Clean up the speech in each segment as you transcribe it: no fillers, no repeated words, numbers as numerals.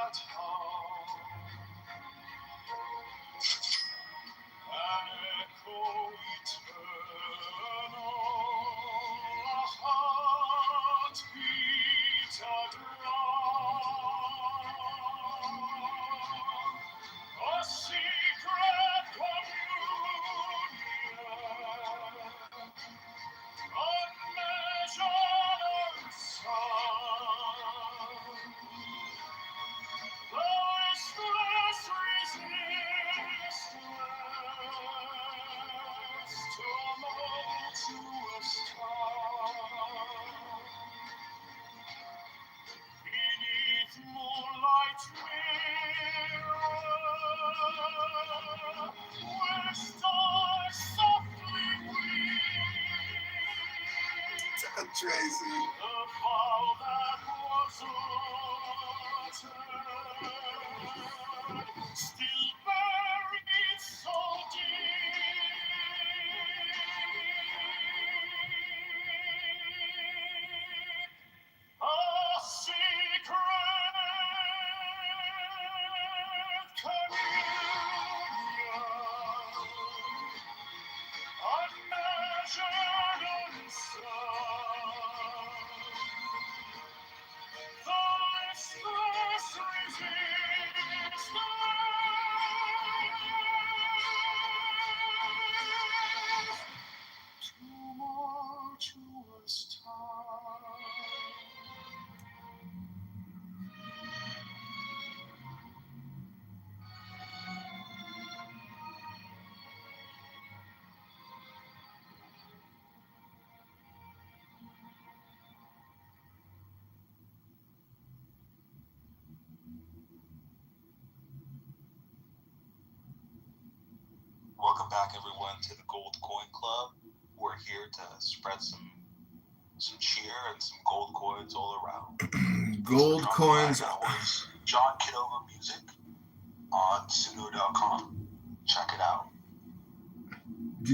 at home. An echo eternal, a heartbeat around, a secret communion, unmeasured sound. Listless resistless, tumultuous calm. Beneath moonlight mirror, where stars softly weep, Tracy. the vow that was uttered, still buried so deep. A secret communion, unmeasured unsound. The listless resistance, tumultuous time. Welcome back, everyone, to the Gold Coin Club. We're here to spread some cheer and some gold coins all around. Gold coins. That was John Kitover Music on pseudo.com. Check it out.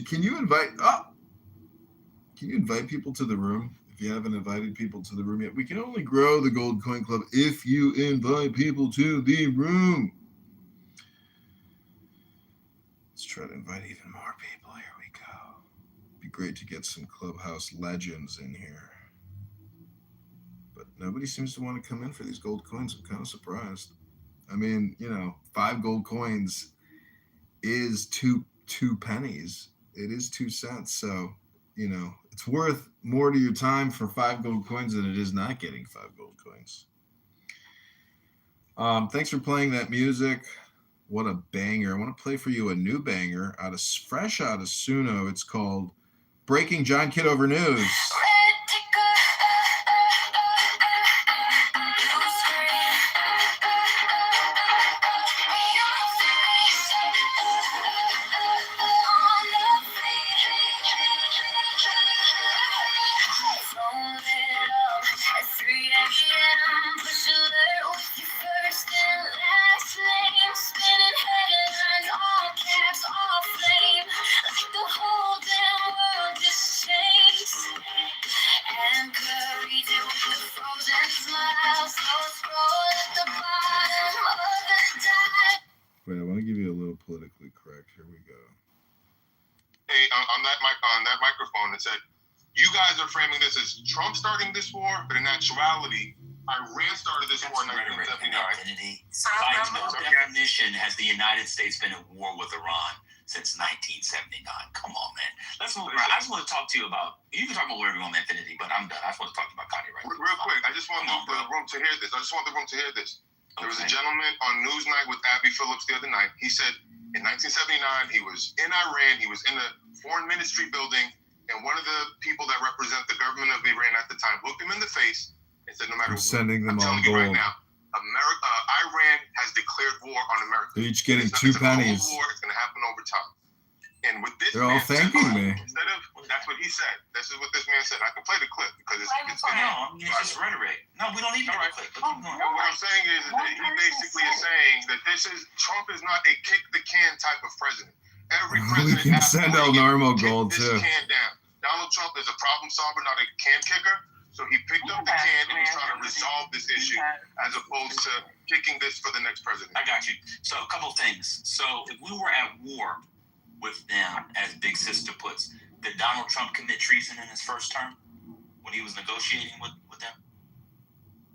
Can you invite people to the room? If you haven't invited people to the room yet, we can only grow the Gold Coin Club if you invite people to the room. Let's try to invite even more people. Here we go. It'd be great to get some Clubhouse legends in here. But nobody seems to want to come in for these gold coins. I'm kind of surprised. I mean, 5 gold coins is two pennies. It is 2 cents. So, it's worth more to your time for 5 gold coins than it is not getting 5 gold coins. Thanks for playing that music. What a banger. I want to play for you a new banger fresh out of Suno. It's called Breaking John Kitover News. Wait, I want to give you a little politically correct. Here we go. Hey, on that microphone, it said, "You guys are framing this as Trump starting this war, but in actuality, Iran started this war in 1979." By no definition has the United States been at war with Iran since 1979. Come on, man. Let's move around. I just want to talk to you about, you can talk about whatever you want on Infinity, but I'm done. I just want to talk to you about copyright. Real quick, I just want the room to hear this. There was a gentleman on Newsnight with Abby Phillips the other night. He said in 1979, he was in Iran. He was in the foreign ministry building, and one of the people that represent the government of Iran at the time looked him in the face and said, "No matter what, sending them I'm telling you right now, Iran has declared war on America. They're each getting 2 pennies. War, it's going to happen over time." And with this, they're all thanking me. Instead of, that's what he said. This is what this man said. I can play the clip because it's just rhetoric. No, we don't need the clip. What I'm saying is that he basically is saying that Trump is not a kick the can type of president. Every president can send El Normo gold this too. Can down. Donald Trump is a problem solver, not a can kicker. So he picked up the can and he's trying to resolve this issue as opposed to kicking this for the next president. I got you. So a couple things. So if we were at war with them, as Big Sister puts, did Donald Trump commit treason in his first term when he was negotiating with them?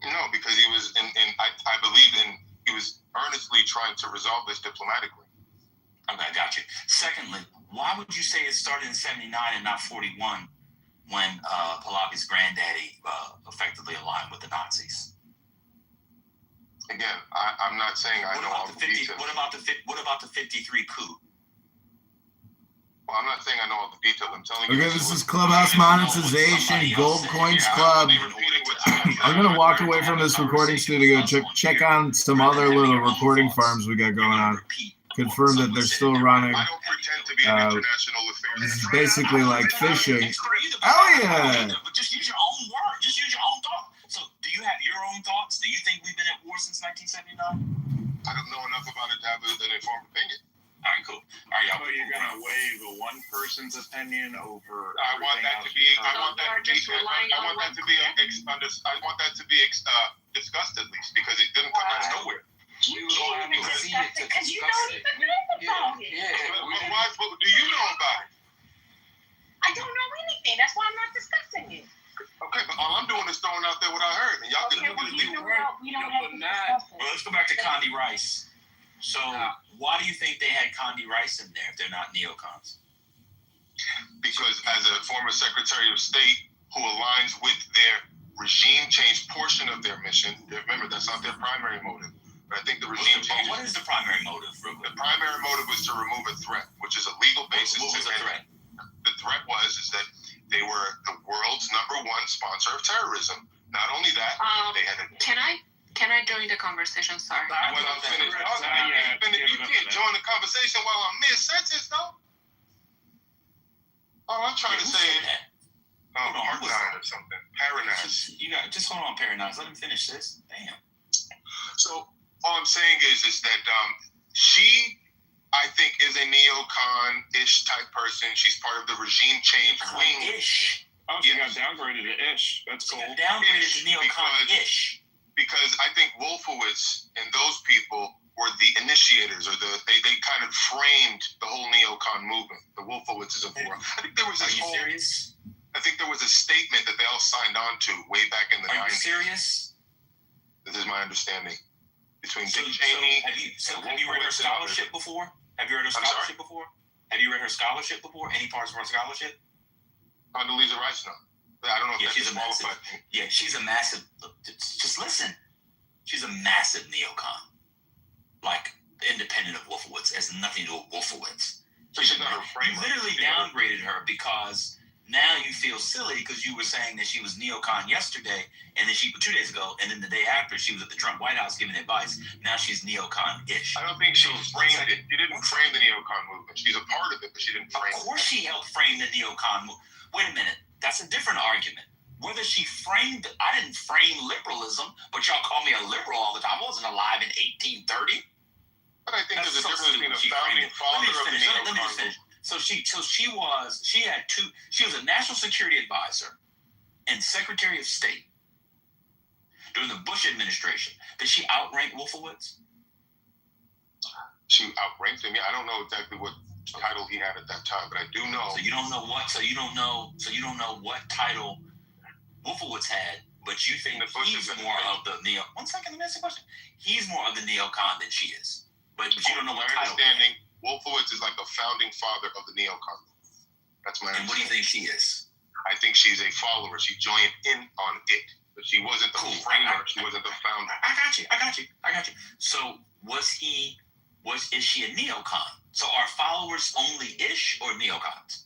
No, because he was I believe he was earnestly trying to resolve this diplomatically. Okay, I got you. Secondly, why would you say it started in 79 and not 41 when Pahlavi's granddaddy effectively aligned with the Nazis? Again, I'm not saying I know all the details. What about the 53 coup? Well, I'm not saying I know all the details. I'm telling you. Okay, this is Clubhouse Monetization, Gold Coins Club. I'm gonna walk away from this recording studio, check on some other little recording farms we got going on. Confirm that they're still running. I don't pretend to be an international affairs. This is basically like fishing. Oh yeah! But just use your own word. Just use your own thought. So, do you have your own thoughts? Do you think we've been at war since 1979? I don't know enough about it to have an informed opinion. All right, cool. All right, y'all. So you're gonna weigh the one person's opinion over. I want that to be. I want that to be discussed at least because it didn't come out of nowhere. You can't even discuss it because you don't even know about it. Why? Do you know about it? I don't know anything. That's why I'm not discussing it. Okay, but all I'm doing is throwing out there what I heard, and y'all Okay, can well, do you it. know what? We don't have to discuss Well, it. let's go back to Condi Rice. So, why do you think they had Condi Rice in there if they're not neocons? Because as a former Secretary of State who aligns with their regime change portion of their mission, remember that's not their primary motive. But I think the regime change. What is the primary motive? The primary motive was to remove a threat, which is a legal basis. What was the threat? The threat was that they were the world's #1 sponsor of terrorism. Not only that, they had a. Can I join the conversation? Sorry. When I'm finished talking, you can't join the conversation while I'm mid-sentence, though. All I'm trying to say is, Parnas or something. Paranas. You got just hold on, Paranas. Let him finish this. Damn. So all I'm saying is that she, I think, is a neocon-ish type person. She's part of the regime change wing. Ish. Oh, she got downgraded to ish. That's cool. Got downgraded to neocon-ish. Because I think Wolfowitz and those people were the initiators, or they kind of framed the whole neocon movement. The Wolfowitzes of war. I think there was this whole. Serious? I think there was a statement that they all signed on to way back in the 90s. Are you serious? This is my understanding. Between So, Dick Cheney. have you read her scholarship before? Have you read her scholarship before? Have you read her scholarship before? Any parts of her scholarship? Condoleezza Rice, no. I don't know if Yeah, that's qualified. she's a massive. Just listen. She's a massive neocon. Like, independent of Wolfowitz. It has nothing to do with Wolfowitz. So she's not a You framer. literally downgraded her because now you feel silly because you were saying that she was neocon yesterday, and then 2 days ago, and then the day after she was at the Trump White House giving advice. Now she's neocon-ish. I don't think she framed it. She didn't frame the neocon movement. She's a part of it, but she didn't frame it. Of course she helped frame the neocon movement. Wait a minute. That's a different argument. Whether she framed it, I didn't frame liberalism, but y'all call me a liberal all the time. I wasn't alive in 1830. But I think That's there's a so difference between a stupid. founding father of the Let me neocon just finish. movement. She was a national security advisor and Secretary of State during the Bush administration. Did she outrank Wolfowitz? She outranked him. Yeah, I don't know exactly what title he had at that time, but I do know. So you don't know what. So you don't know what title Wolfowitz had, but you think he's more of the neo. 1 second, let me ask you a question. He's more of the neocon than she is, but you don't know what my title. understanding, Wolfowitz is like the founding father of the neocon. That's my And what do you understanding. think she is? I think she's a follower. She joined in on it, but she wasn't the framer. She wasn't the founder. I got you. So is she a neocon? So are followers only ish or neocons?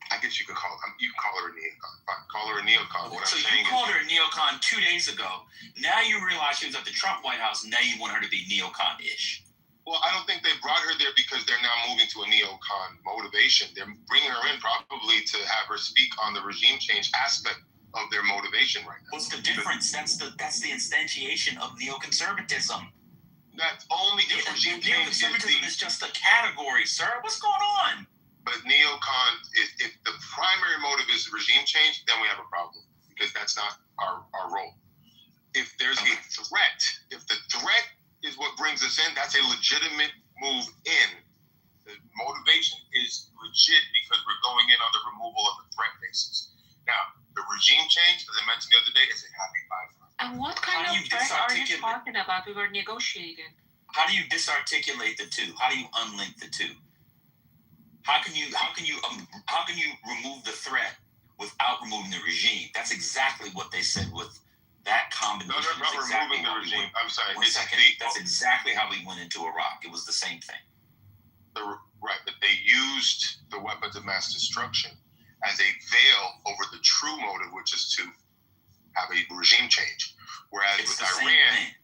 I guess you could call her a neocon. Fine, call her a neocon. What So I'm you saying called is, her a neocon 2 days ago. Now you realize she was at the Trump White House. Now you want her to be neocon-ish. well, I don't think they brought her there because they're now moving to a neocon motivation. They're bringing her in probably to have her speak on the regime change aspect of their motivation right now. What's the difference? That's the instantiation of neoconservatism. That's only if regime change is Neoconservatism is just a category, sir. What's going on? But neocon, if the primary motive is regime change, then we have a problem because that's not our role. If there's a threat, if the threat is what brings us in, that's a legitimate move in. The motivation is legit because we're going in on the removal of the threat basis. Now, the regime change, as I mentioned the other day, is a happy byproduct. And what kind of threat are you talking about? We were negotiating. How do you disarticulate the two? How do you unlink the two? How can you remove the threat without removing the regime? That's exactly what they said with that combination. No, they're not removing the regime. I'm sorry. That's exactly how we went into Iraq. It was the same thing. Right, but they used the weapons of mass destruction as a veil over the true motive, which is to have a regime change. Whereas with Iran,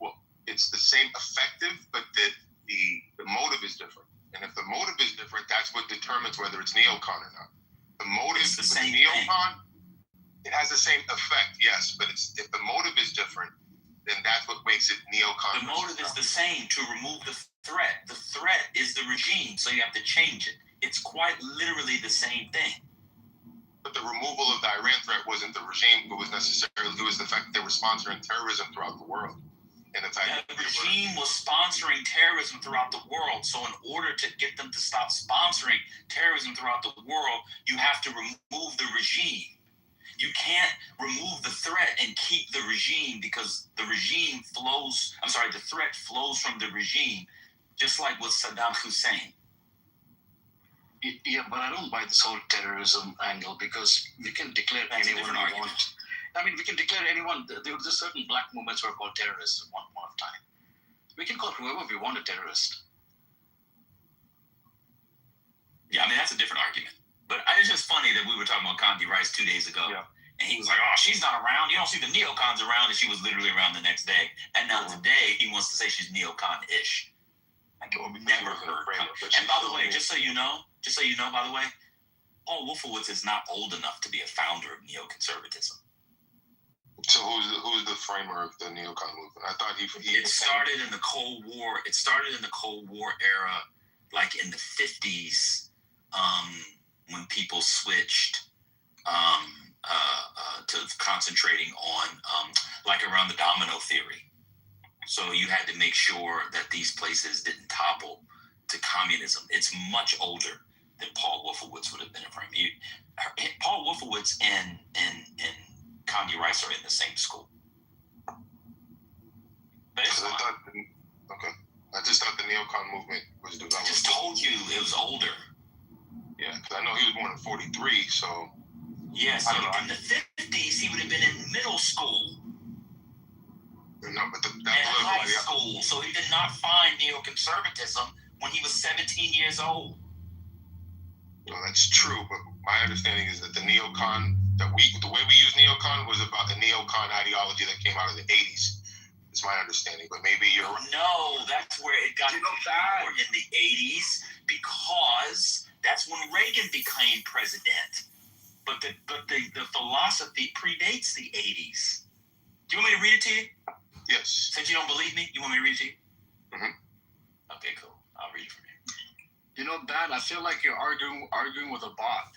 well, it's the same effective, but the motive is different. And if the motive is different, that's what determines whether it's neocon or not. The motive with the neocon, it has the same effect, yes, but if the motive is different, then that's what makes it neocon. The motive is the same, to remove the threat. The threat is the regime, so you have to change it. It's quite literally the same thing. But the removal of the Iran threat wasn't the regime, it was the fact that they were sponsoring terrorism throughout the world. And the regime was sponsoring terrorism throughout the world. So in order to get them to stop sponsoring terrorism throughout the world, you have to remove the regime. You can't remove the threat and keep the regime because the threat flows from the regime, just like with Saddam Hussein. Yeah, but I don't buy this whole terrorism angle because we can declare anyone we want. I mean, we can declare anyone. There were certain black movements were called terrorists at one point of time. We can call whoever we want a terrorist. Yeah, I mean, that's a different argument. But it's just funny that we were talking about Condi Rice 2 days ago. Yeah. And he was like, oh, she's not around. You don't see the neocons around. And she was literally around the next day. And now today, he wants to say she's neocon-ish. I've never heard. And by the way, just so you know, by the way, Paul Wolfowitz is not old enough to be a founder of neoconservatism. So who's the framer of the neocon movement? I thought he It started in the Cold War. It started in the Cold War era, like in the 50s, when people switched to concentrating on like around the domino theory. So you had to make sure that these places didn't topple to communism. It's much older than Paul Wolfowitz would have been a framer. Paul Wolfowitz and Condi Rice are in the same school. But it's fine. I just thought the neocon movement was developed. I just told you it was older. Yeah, because I know he was born in 43, so... Yeah, so in the 50s, he would have been in middle school. No, but and high school, so he did not find neoconservatism when he was 17 years old. No, that's true, but my understanding is that the neocon, the way we use neocon was about the neocon ideology that came out of the 80s. It's my understanding, but maybe you're right. No, that's where it got more in the 80s because that's when Reagan became president. But the philosophy predates the 80s. Do you want me to read it to you? Yes. Since you don't believe me, you want me to read it to you? Mm-hmm. Okay, cool. I'll read it from you. You know, Dan, I feel like you're arguing with a bot.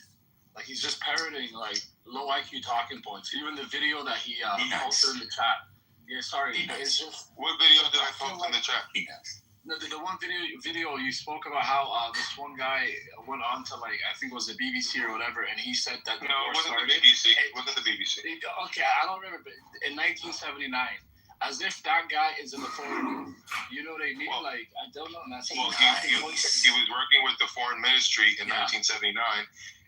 Like he's just parroting like low IQ talking points. Even the video that he posted in the chat. Yeah, sorry. It's just what video did I post in the chat? No, the one video you spoke about how this one guy went on to like I think it was the BBC or whatever, and he said that it wasn't the BBC. It wasn't the BBC. Okay, I don't remember. In 1979, as if that guy is in the phone. You know what I mean? Well, like I don't know. He was working with the foreign ministry in 1979.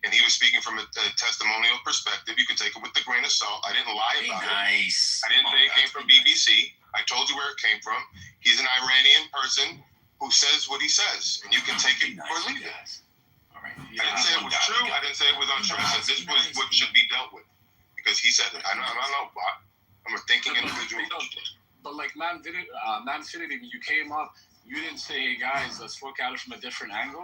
And he was speaking from a testimonial perspective. You can take it with a grain of salt. I didn't lie about it. I didn't say it came from BBC. I told you where it came from. He's an Iranian person who says what he says. And you can take it or leave it. All right. I didn't say it was true. I didn't say it was untrue. I said this was what should be dealt with. Because he said it. I don't know, but I'm a thinking individual. But like Man Infinity, when you came up, you didn't say, hey guys, let's look at it from a different angle.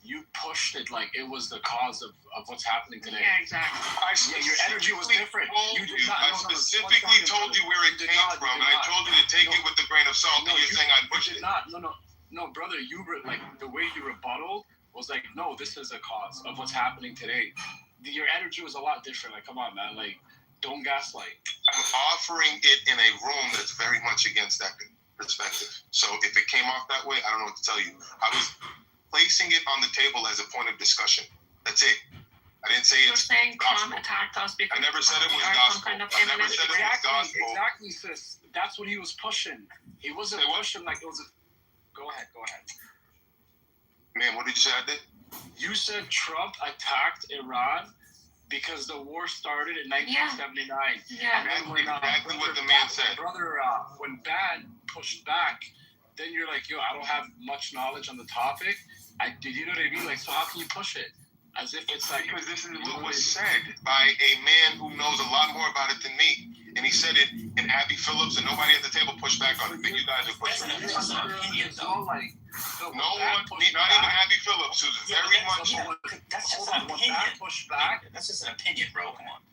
You pushed it like it was the cause of what's happening today. Yeah, exactly. Your energy was different. I specifically told you where it came from, and I told you to take it with a grain of salt, and you're saying I pushed it. No, brother, you were like the way you rebutted was like, no, this is a cause of what's happening today. Your energy was a lot different. Like, come on, man. Like, don't gaslight. I'm offering it in a room that's very much against that perspective. So if it came off that way, I don't know what to tell you. I was placing it on the table as a point of discussion. That's it. I didn't say You're it's saying Trump gospel. attacked us because I never said it was we are some gospel. kind of I never eminent said it was gospel. Exactly, sis. That's what he was pushing. He wasn't Say what? pushing like it was. Go ahead. Man, what did you say I did? You said Trump attacked Iran because the war started in 1979. Yeah. And then when, Exactly what the man said. When Bad pushed back, then you're like, yo, I don't have much knowledge on the topic. You know what I mean? Like, so how can you push it? As if it's like... Because this is what was said by a man who knows a lot more about it than me. And he said it, and Abby Phillips, and nobody at the table pushed back on it. Then you guys are pushing back. That's an opinion, though. No one, not even Abby Phillips, who's very much... That's just an opinion. That's just an opinion, bro. Come on.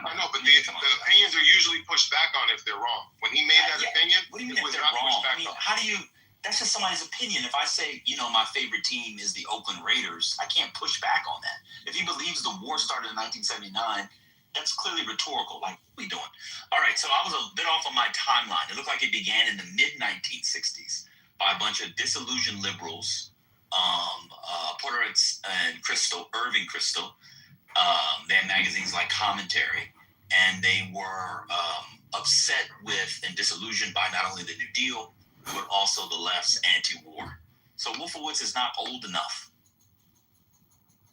I know, but the opinions are usually pushed back on if they're wrong. When he made that opinion, what do you mean it was if they're not wrong? pushed back on. How do you... That's just somebody's opinion. If I say, my favorite team is the Oakland Raiders, I can't push back on that. If he believes the war started in 1979, that's clearly rhetorical. Like, what are we doing? All right, so I was a bit off on my timeline. It looked like it began in the mid-1960s by a bunch of disillusioned liberals, Porter and Irving Crystal. They had magazines like Commentary, and they were upset with and disillusioned by not only the New Deal, but also the left's anti-war. So Wolfowitz is not old enough.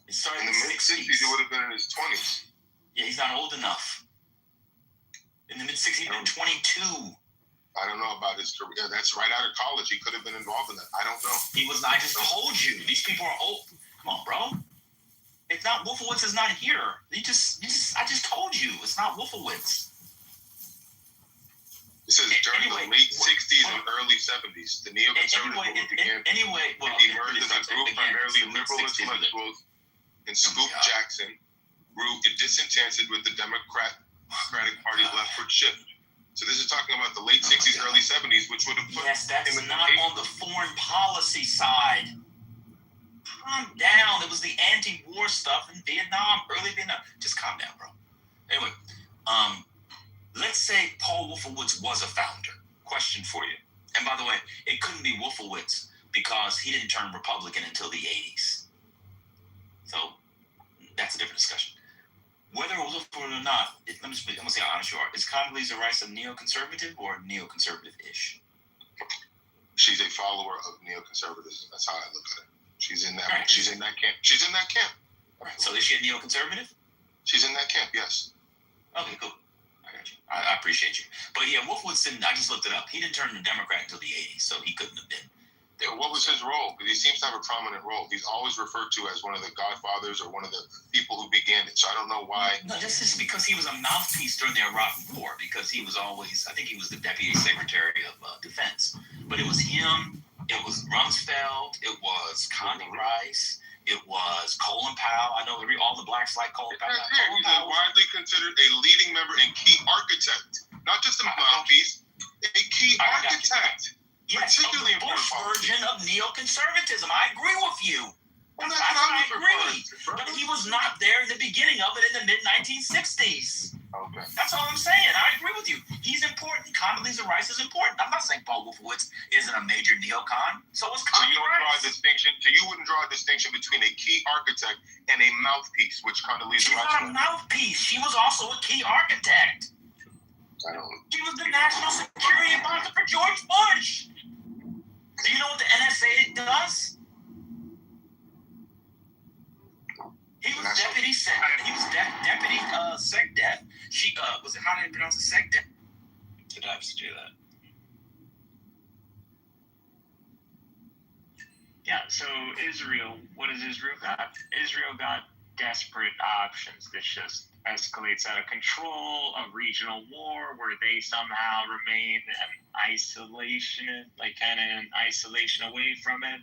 It started In the mid-60s, he would have been in his 20s. Yeah, he's not old enough. In the mid-60s, he'd been 22. I don't know about his career. That's right out of college. He could have been involved in that. I don't know. He was. I just told you. These people are old. Come on, bro. It's not Wolfowitz is not here. I just told you. It's not Wolfowitz. This is during the late 60s and early 70s. The neoconservative movement began. Well, it emerged as a group primarily liberal intellectuals, and Scoop Jackson grew disenchanted with the Democratic Party's leftward shift. So this is talking about the late 60s, early 70s, which would have put that's him in not on the foreign policy side. Calm down. It was the anti-war stuff in Vietnam, early Vietnam. Just calm down, bro. Anyway, let's say Paul Wolfowitz was a founder. Question for you. And by the way, it couldn't be Wolfowitz because he didn't turn Republican until the 80s. So that's a different discussion. Whether it was Wolfowitz or not, I'm going to see how honest you are. Is Condoleezza Rice a neoconservative or neoconservative-ish? She's a follower of neoconservatism. That's how I look at it. She's in that. Right. She's in that camp. She's in that camp. All right. So is she a neoconservative? She's in that camp. Yes. Okay, cool. I got you. I appreciate you. But yeah, Wolfowitz didn't. I just looked it up. He didn't turn to Democrat until the 80s, so he couldn't have been. Yeah, what was his role? Because he seems to have a prominent role. He's always referred to as one of the godfathers or one of the people who began it. So I don't know why. No, this is because he was a mouthpiece during the Iraq War. Because he was always, I think he was the Deputy Secretary of Defense. But it was him. It was Rumsfeld. It was Condi Rice. It was Colin Powell. I know all the blacks like Colin Powell. He's widely considered a leading member and key architect, not just a mouthpiece, a key architect. Yes, particularly the Bush version of neoconservatism. I agree with you. Well, I agree. But he was not there in the beginning of it in the mid-1960s. Okay. That's all I'm saying. I agree with you. He's important. Condoleezza Rice is important. I'm not saying Paul Wolfowitz isn't a major neocon. So is Condoleezza Rice. You wouldn't draw a distinction between a key architect and a mouthpiece, which Condoleezza Rice was. She's not a mouthpiece. She was also a key architect. I don't. She was the national security advisor for George Bush. Do you know what the NSA does? He was deputy SecDef. She was it? How do you pronounce it? SecDef. Did I have to do that? Yeah. So Israel, what has Israel got? Israel got desperate options that just escalates out of control, a regional war where they somehow remain in isolation, like kind of in isolation away from it,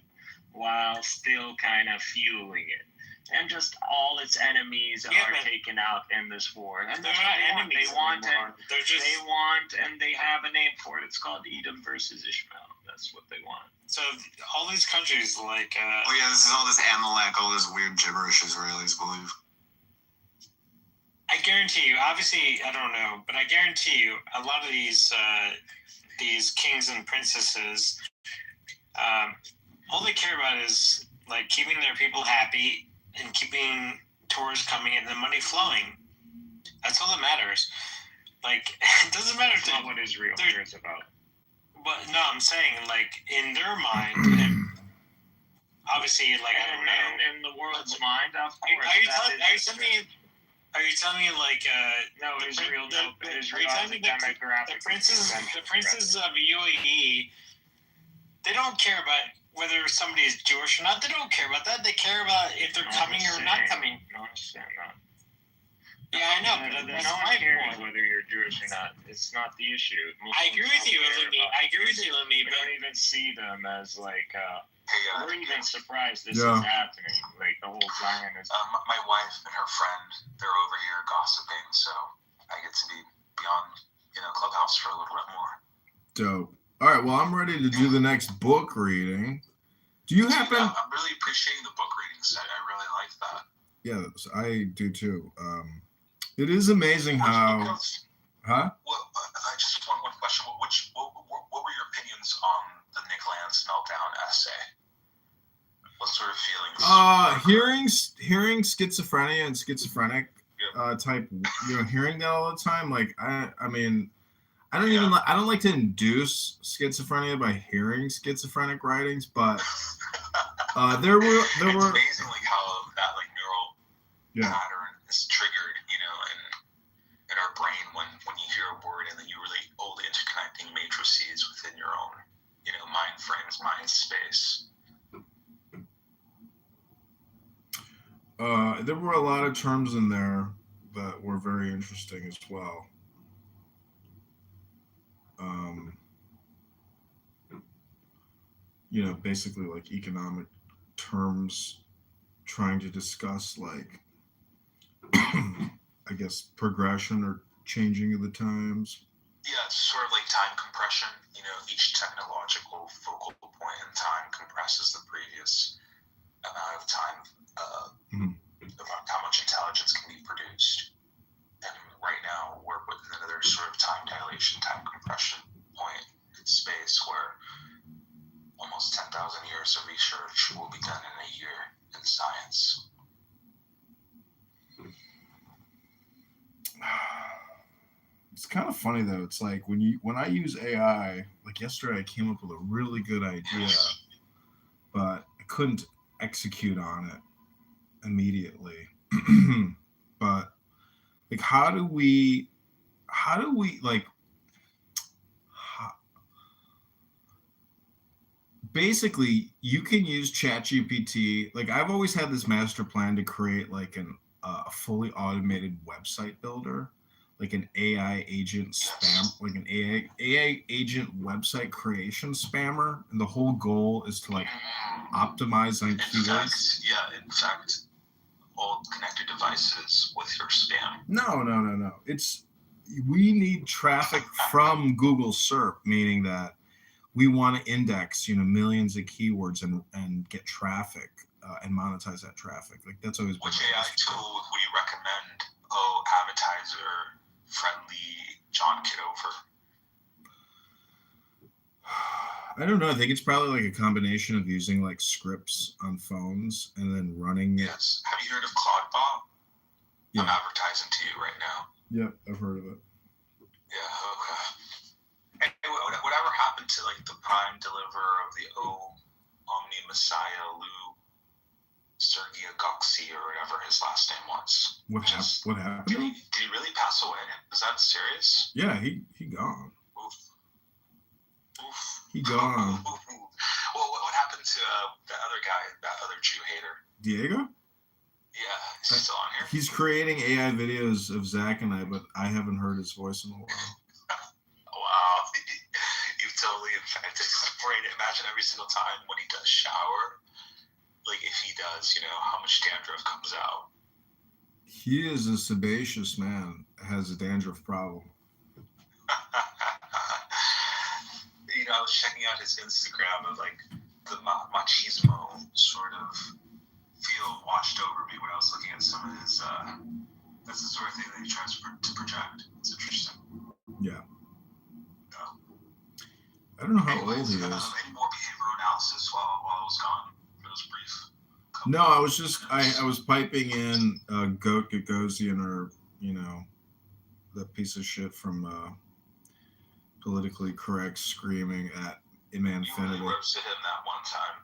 while still kind of fueling it. And just all its enemies are taken out in this war. And they're not enemies anymore. They want, and they have a name for it. It's called Edom versus Ishmael. That's what they want. So all these countries like oh yeah, this is all this Amalek, all this weird gibberish Israelis believe. I guarantee you, obviously I don't know, but I guarantee you a lot of these kings and princesses, all they care about is like keeping their people happy and keeping tourists coming and the money flowing. That's all that matters. Like, it doesn't matter if That's not what Israel cares about. But no, I'm saying, like, in their mind, obviously, like, I don't know. In the world's mind, of course. Are you telling me, like, no, Israel, Israel has a demographic. The princes of UAE, they don't care about whether somebody is Jewish or not. They don't care about that. They care about if they're coming or not coming. No, I understand that. Yeah, I know, but that's no my one cares point. whether you're Jewish or not. It's not the issue. I agree with you, Lemmy. We don't even see them as like. We're even surprised this is happening. Like the whole Zionism. My wife and her friend, they're over here gossiping, so I get to be beyond, Clubhouse for a little bit more. Dope. All right, well, I'm ready to do the next book reading. Do you happen? I'm really appreciating the book reading set. I really like that. Yeah, I do too. It is amazing how. Huh? Well, I just want one question. What were your opinions on the Nick Lance meltdown essay? What sort of feelings? Hearing schizophrenia and schizophrenic type, hearing that all the time. Like I mean, I don't like to induce schizophrenia by hearing schizophrenic writings, but there were. It's amazing like how that like neural pattern is triggered, in our brain when you hear a word and then you relate all the interconnecting matrices within your own, mind frames, mind space. There were a lot of terms in there that were very interesting as well. Basically like economic terms trying to discuss like, I guess, progression or changing of the times. Yeah, it's sort of like time compression. Each technological focal point in time compresses the previous amount of time about how much intelligence can be produced. And right now, we're within another sort of time dilation, time compression point in space where almost 10,000 years of research will be done in a year in science. It's kind of funny though. It's like when I use AI, like yesterday I came up with a really good idea, but I couldn't execute on it immediately. But like how do we like basically you can use ChatGPT. Like I've always had this master plan to create like a fully automated website builder, like an AI agent spam, like an AI agent website creation spammer, and the whole goal is to like optimize on keywords. In fact, all connected devices with your spam. No. We need traffic from Google SERP, meaning that we want to index, millions of keywords and get traffic and monetize that traffic. Like that's always been. Which AI tool would you recommend? Advertiser friendly John Kitover. I don't know. I think it's probably like a combination of using like scripts on phones and then running it. Yes. Have you heard of Claude? Yeah. I'm advertising to you right now. Yep, I've heard of it. Yeah. Okay. Anyway, whatever happened to like the prime deliverer of the Omni Messiah, Lou Sergei Goxi, or whatever his last name was? What happened? Did he really pass away? Is that serious? Yeah, he gone. Oof. He gone. Well, what happened to that other guy, that other Jew hater? Diego? Yeah, is he still on here? He's creating AI videos of Zach and I, but I haven't heard his voice in a while. Wow, you've totally infected his brain. Imagine every single time when he does shower, like if he does, how much dandruff comes out. He is a sebaceous man, has a dandruff problem. I was checking out his Instagram of like the machismo sort of feel washed over me when I was looking at some of his. That's the sort of thing that he tries to project. It's interesting. Yeah. I don't know how old he is. Any more behavioral analysis while I was gone for those brief? No, I was just I was piping in Goat Gagosian, or that piece of shit from Politically Correct screaming at Infinity. You really roasted him that one time.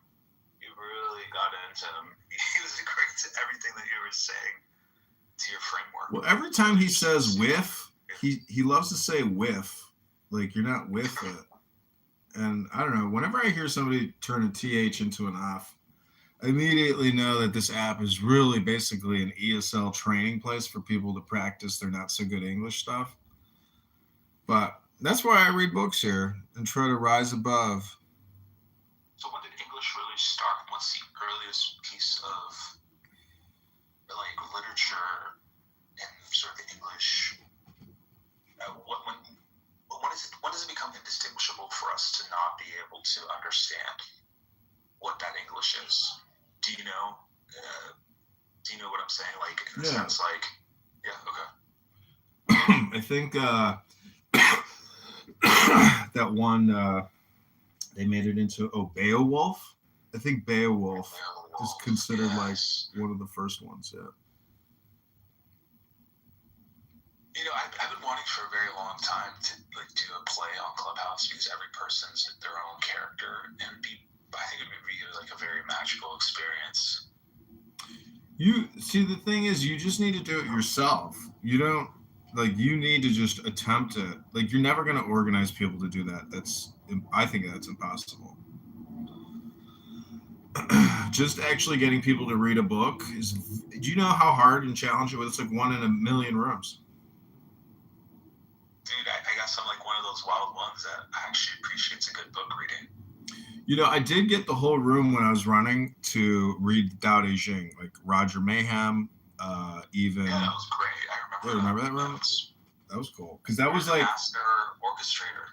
You really got into him. He was agreeing to everything that you were saying to your framework. Well, every time he says whiff, he loves to say whiff, like you're not with it. And I don't know, whenever I hear somebody turn a TH into an F, I immediately know that this app is really basically an ESL training place for people to practice their not so good English stuff. But that's why I read books here and try to rise above. So when did English really start? What's the earliest piece of like literature and sort of the English? When does it become indistinguishable for us to not be able to understand what that English is? Do you know? Do you know what I'm saying? Like in the sense, like, yeah, okay. I think that one they made it into Beowulf. I think Beowulf is considered like one of the first ones. Yeah. You know, I've been wanting for a very long time to like do a play on Clubhouse because every person's their own character, and I think it would be like a very magical experience. You see, the thing is, you just need to do it yourself. You don't you need to just attempt it. Like, you're never going to organize people to do that. I think that's impossible. Just actually getting people to read a book is. Do you know how hard and challenging it is? It's like 1 in a million rooms. Dude, I guess I'm like one of those wild ones that actually appreciates a good book reading. You know, I did get the whole room when I was running to read Tao Te Ching, like Roger Mayhem, even. Yeah, that was great. I remember. Remember that room? That was cool because that was like master orchestrator.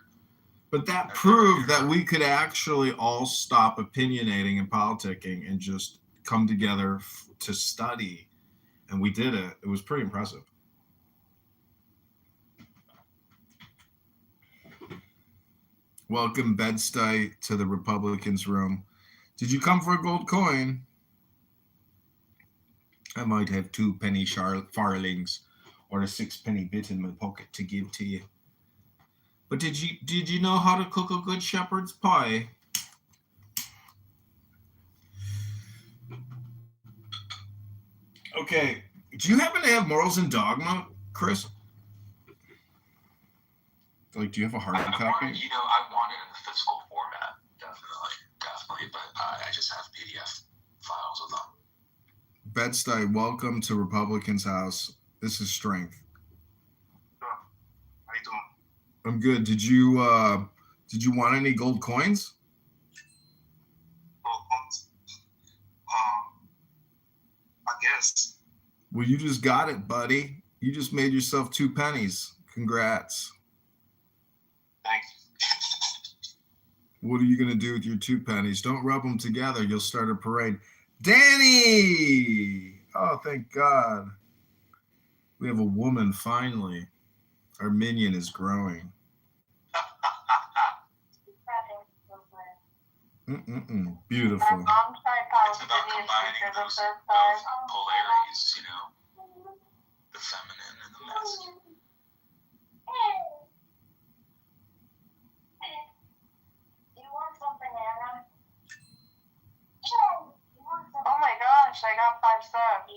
But that proved that we could actually all stop opinionating and politicking and just come together to study, and we did it. It was pretty impressive. Welcome, Bed-Stuy, to the Republicans' room. Did you come for a gold coin? I might have 2 penny farthings or a 6-penny bit in my pocket to give to you. But did you know how to cook a good shepherd's pie? Okay, do you happen to have Morals and Dogma, Chris? Like, do you have a hard copy? I want it in the physical format, definitely. But I just have PDF files of them. Bed-Stuy, welcome to Republicans' house. This is Strength. How you doing? I'm good. Did you want any gold coins? Gold coins? I guess. Well, you just got it, buddy. You just made yourself 2 pennies. Congrats. Thanks. What are you going to do with your 2 pennies? Don't rub them together. You'll start a parade. Danny! Oh, thank God. We have a woman, finally. Our minion is growing. Beautiful. It's about combining those polarities, you know? The feminine and the masculine. Oh my gosh, I got 5 subs.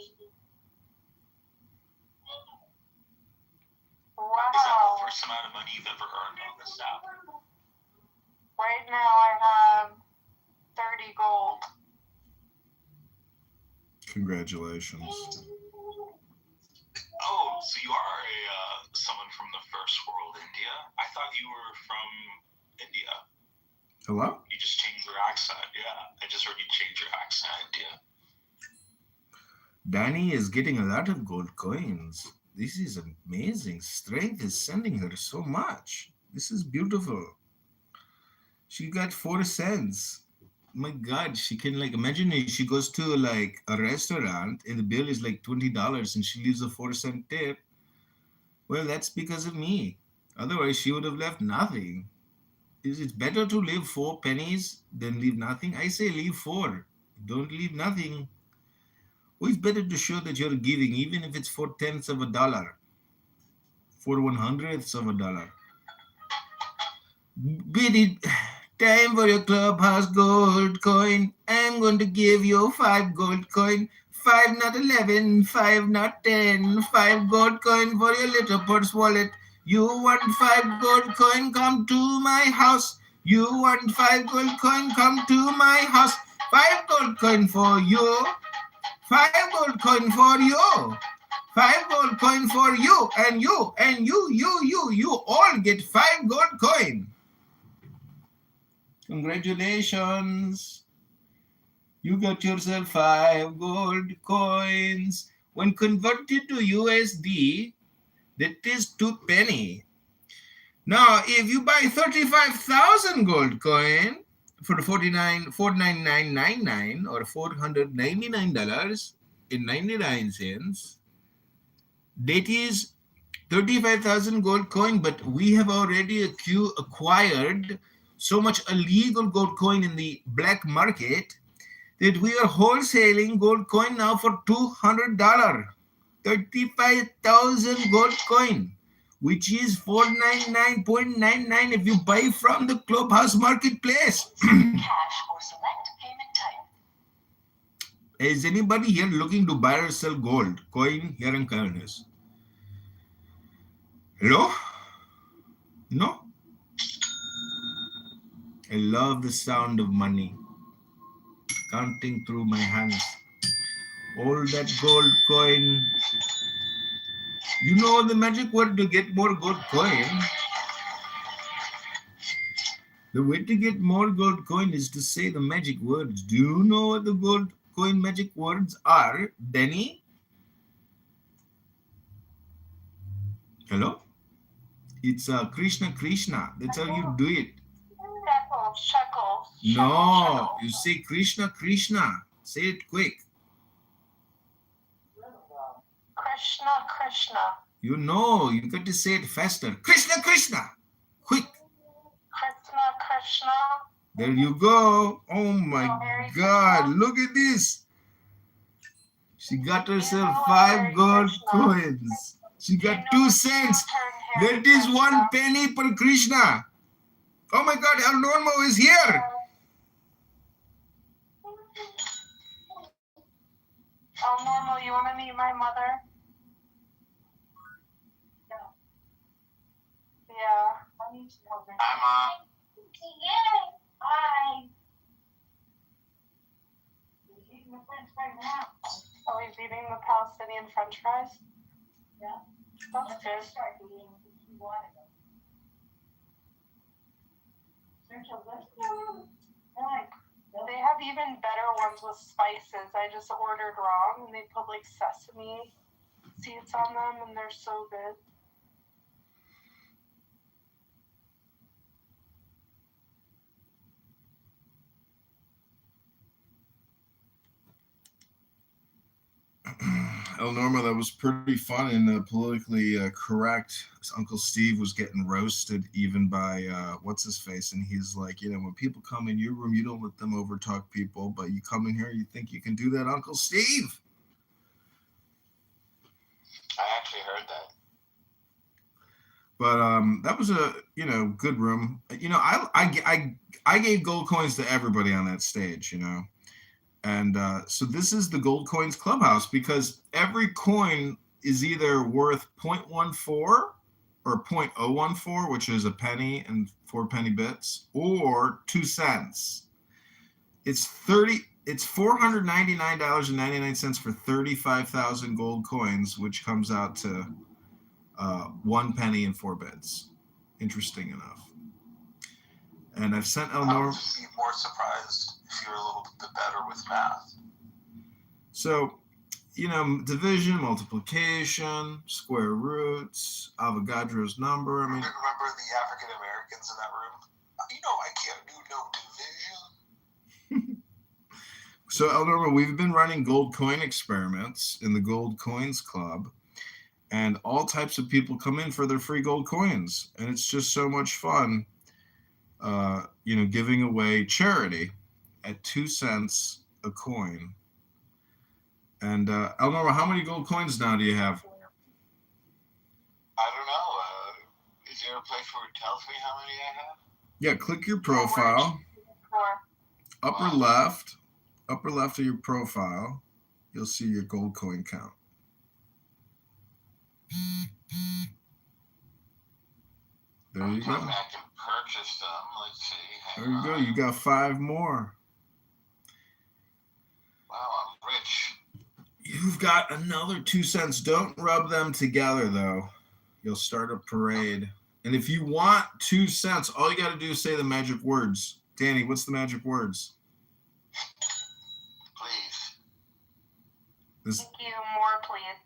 Wow. Is that the first amount of money you've ever earned on this app? Right now I have 30 gold. Congratulations. Oh, so you are someone from the first world, India? I thought you were from India. Hello? You just changed your accent. Yeah, I just heard you change your accent, India. Danny is getting a lot of gold coins. This is amazing. Strength is sending her so much. This is beautiful. She got 4 cents. My God, she can like imagine if she goes to like a restaurant and the bill is like $20 and she leaves a 4-cent tip. Well, that's because of me. Otherwise, she would have left nothing. Is it better to leave 4 pennies than leave nothing? I say leave 4. Don't leave nothing. Always better to show that you're giving, even if it's 4/10 of a dollar, 4/100 of a dollar. Biddy, time for your clubhouse gold coin. I'm going to give you 5 gold coin. 5 not 11, 5 not 10. 5 gold coin for your little purse wallet. You want 5 gold coin? Come to my house. You want 5 gold coin? Come to my house. 5 gold coin for you. 5 gold coin for you. 5 gold coin for you and you and you all get 5 gold coin. Congratulations. You got yourself 5 gold coins. When converted to USD, that is 2 penny. Now, if you buy 35,000 gold coin for $499.99 or $499.99, that is 35,000 gold coin, but we have already acquired so much illegal gold coin in the black market that we are wholesaling gold coin now for $200. 35,000 gold coin, which is $499.99 if you buy from the Clubhouse Marketplace. Cash or select payment type. Is anybody here looking to buy or sell gold coin here in Kansas? Hello? No? I love the sound of money counting through my hands. All that gold coin. You know the magic word to get more gold coin. The way to get more gold coin is to say the magic words. Do you know what the gold coin magic words are, Denny? Hello? It's Krishna Krishna. That's how you do it. Shekel. No, you say Krishna Krishna. Say it quick. Krishna Krishna. You know, you got to say it faster. Krishna Krishna. Quick. Krishna Krishna. There you go. Oh my God. Look at this. She got herself 5 gold coins. She got 2 cents. That is 1 penny per Krishna. Oh my God, El Normo is here. El Normo, you want to meet my mother? Yeah. Hi, Mom. Hi. Are we eating the Palestinian French fries? Yeah. That's good. They have even better ones with spices. I just ordered wrong and they put like sesame seeds on them and they're so good. El Norma, that was pretty fun and politically correct. Uncle Steve was getting roasted even by what's his face, and he's like, you know, when people come in your room, you don't let them overtalk people, but you come in here, you think you can do that, Uncle Steve? I actually heard that. But that was a good room. You know, I gave gold coins to everybody on that stage. You know. And so this is the Gold Coins Clubhouse because every coin is either worth 0.14 or 0.014, which is a penny and 4 penny bits, or 2 cents. It's $499.99 for 35,000 gold coins, which comes out to 1 penny and 4 bits. Interesting enough. And I've sent Eleanor. I would just be more surprised if you're a little bit better with math. So, division, multiplication, square roots, Avogadro's number. I mean, remember the African Americans in that room? I can't do no So, Elnorma, we've been running gold coin experiments in the Gold Coins Club, and all types of people come in for their free gold coins, and it's just so much fun, giving away charity at 2 cents a coin. And Elnorma, how many gold coins now do you have? I don't know. Is there a place where it tells me how many I have? Yeah, click your profile. Upper left of your profile, you'll see your gold coin count. There you go. I can purchase them. Let's see. There you go. You got 5 more. Wow, I'm rich. You've got another 2 cents. Don't rub them together, though. You'll start a parade. And if you want 2 cents, all you got to do is say the magic words. Danny, what's the magic words? Please. Thank you. More, please.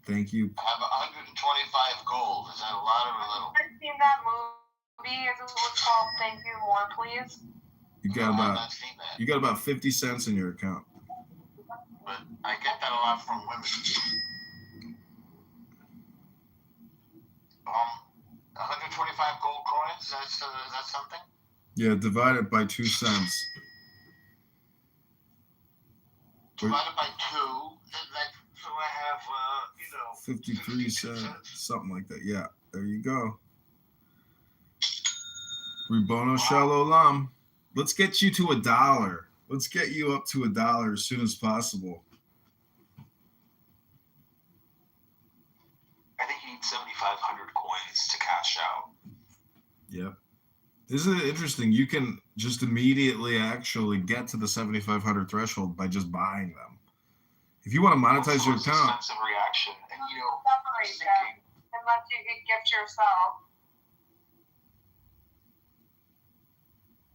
Thank you. I have 125 gold. Is that a lot or a little? I've seen that movie. Is it what's called Thank You, More, Please? You got about 50 cents in your account. But I get that a lot from women. 125 gold coins. Is that something? Yeah, divide it by 2 cents. Divided by 2. So I have, 53 cents, something like that. Yeah, there you go. Ribono Shalom. Let's get you to $1. Let's get you up to $1 as soon as possible. I think you need 7,500 coins to cash out. Yep. Isn't it interesting? You can just immediately actually get to the 7,500 threshold by just buying them. If you want to monetize your account. Expensive reaction. And, Separate them unless you can gift yourself.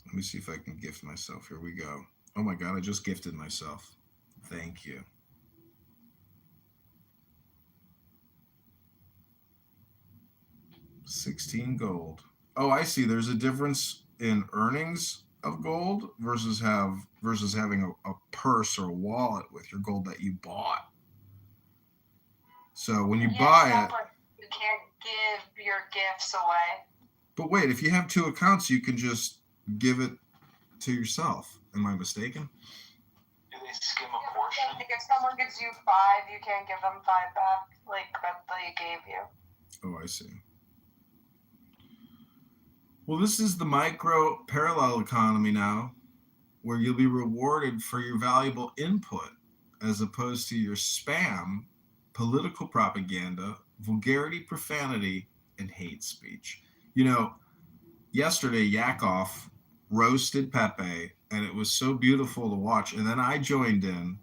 Let me see if I can gift myself. Here we go. Oh my God, I just gifted myself. Thank you. $16 gold. Oh, I see. There's a difference in earnings of gold versus having a purse or a wallet with your gold that you bought. So when you buy it, you can't give your gifts away. But wait, if you have 2 accounts, you can just give it to yourself. Am I mistaken? Do they skim a portion? If someone gives you 5, you can't give them 5 back, like that they gave you. Oh, I see. Well, this is the micro parallel economy now, where you'll be rewarded for your valuable input as opposed to your spam, political propaganda, vulgarity, profanity, and hate speech. Yesterday, Yakov roasted Pepe, and it was so beautiful to watch. And then I joined in,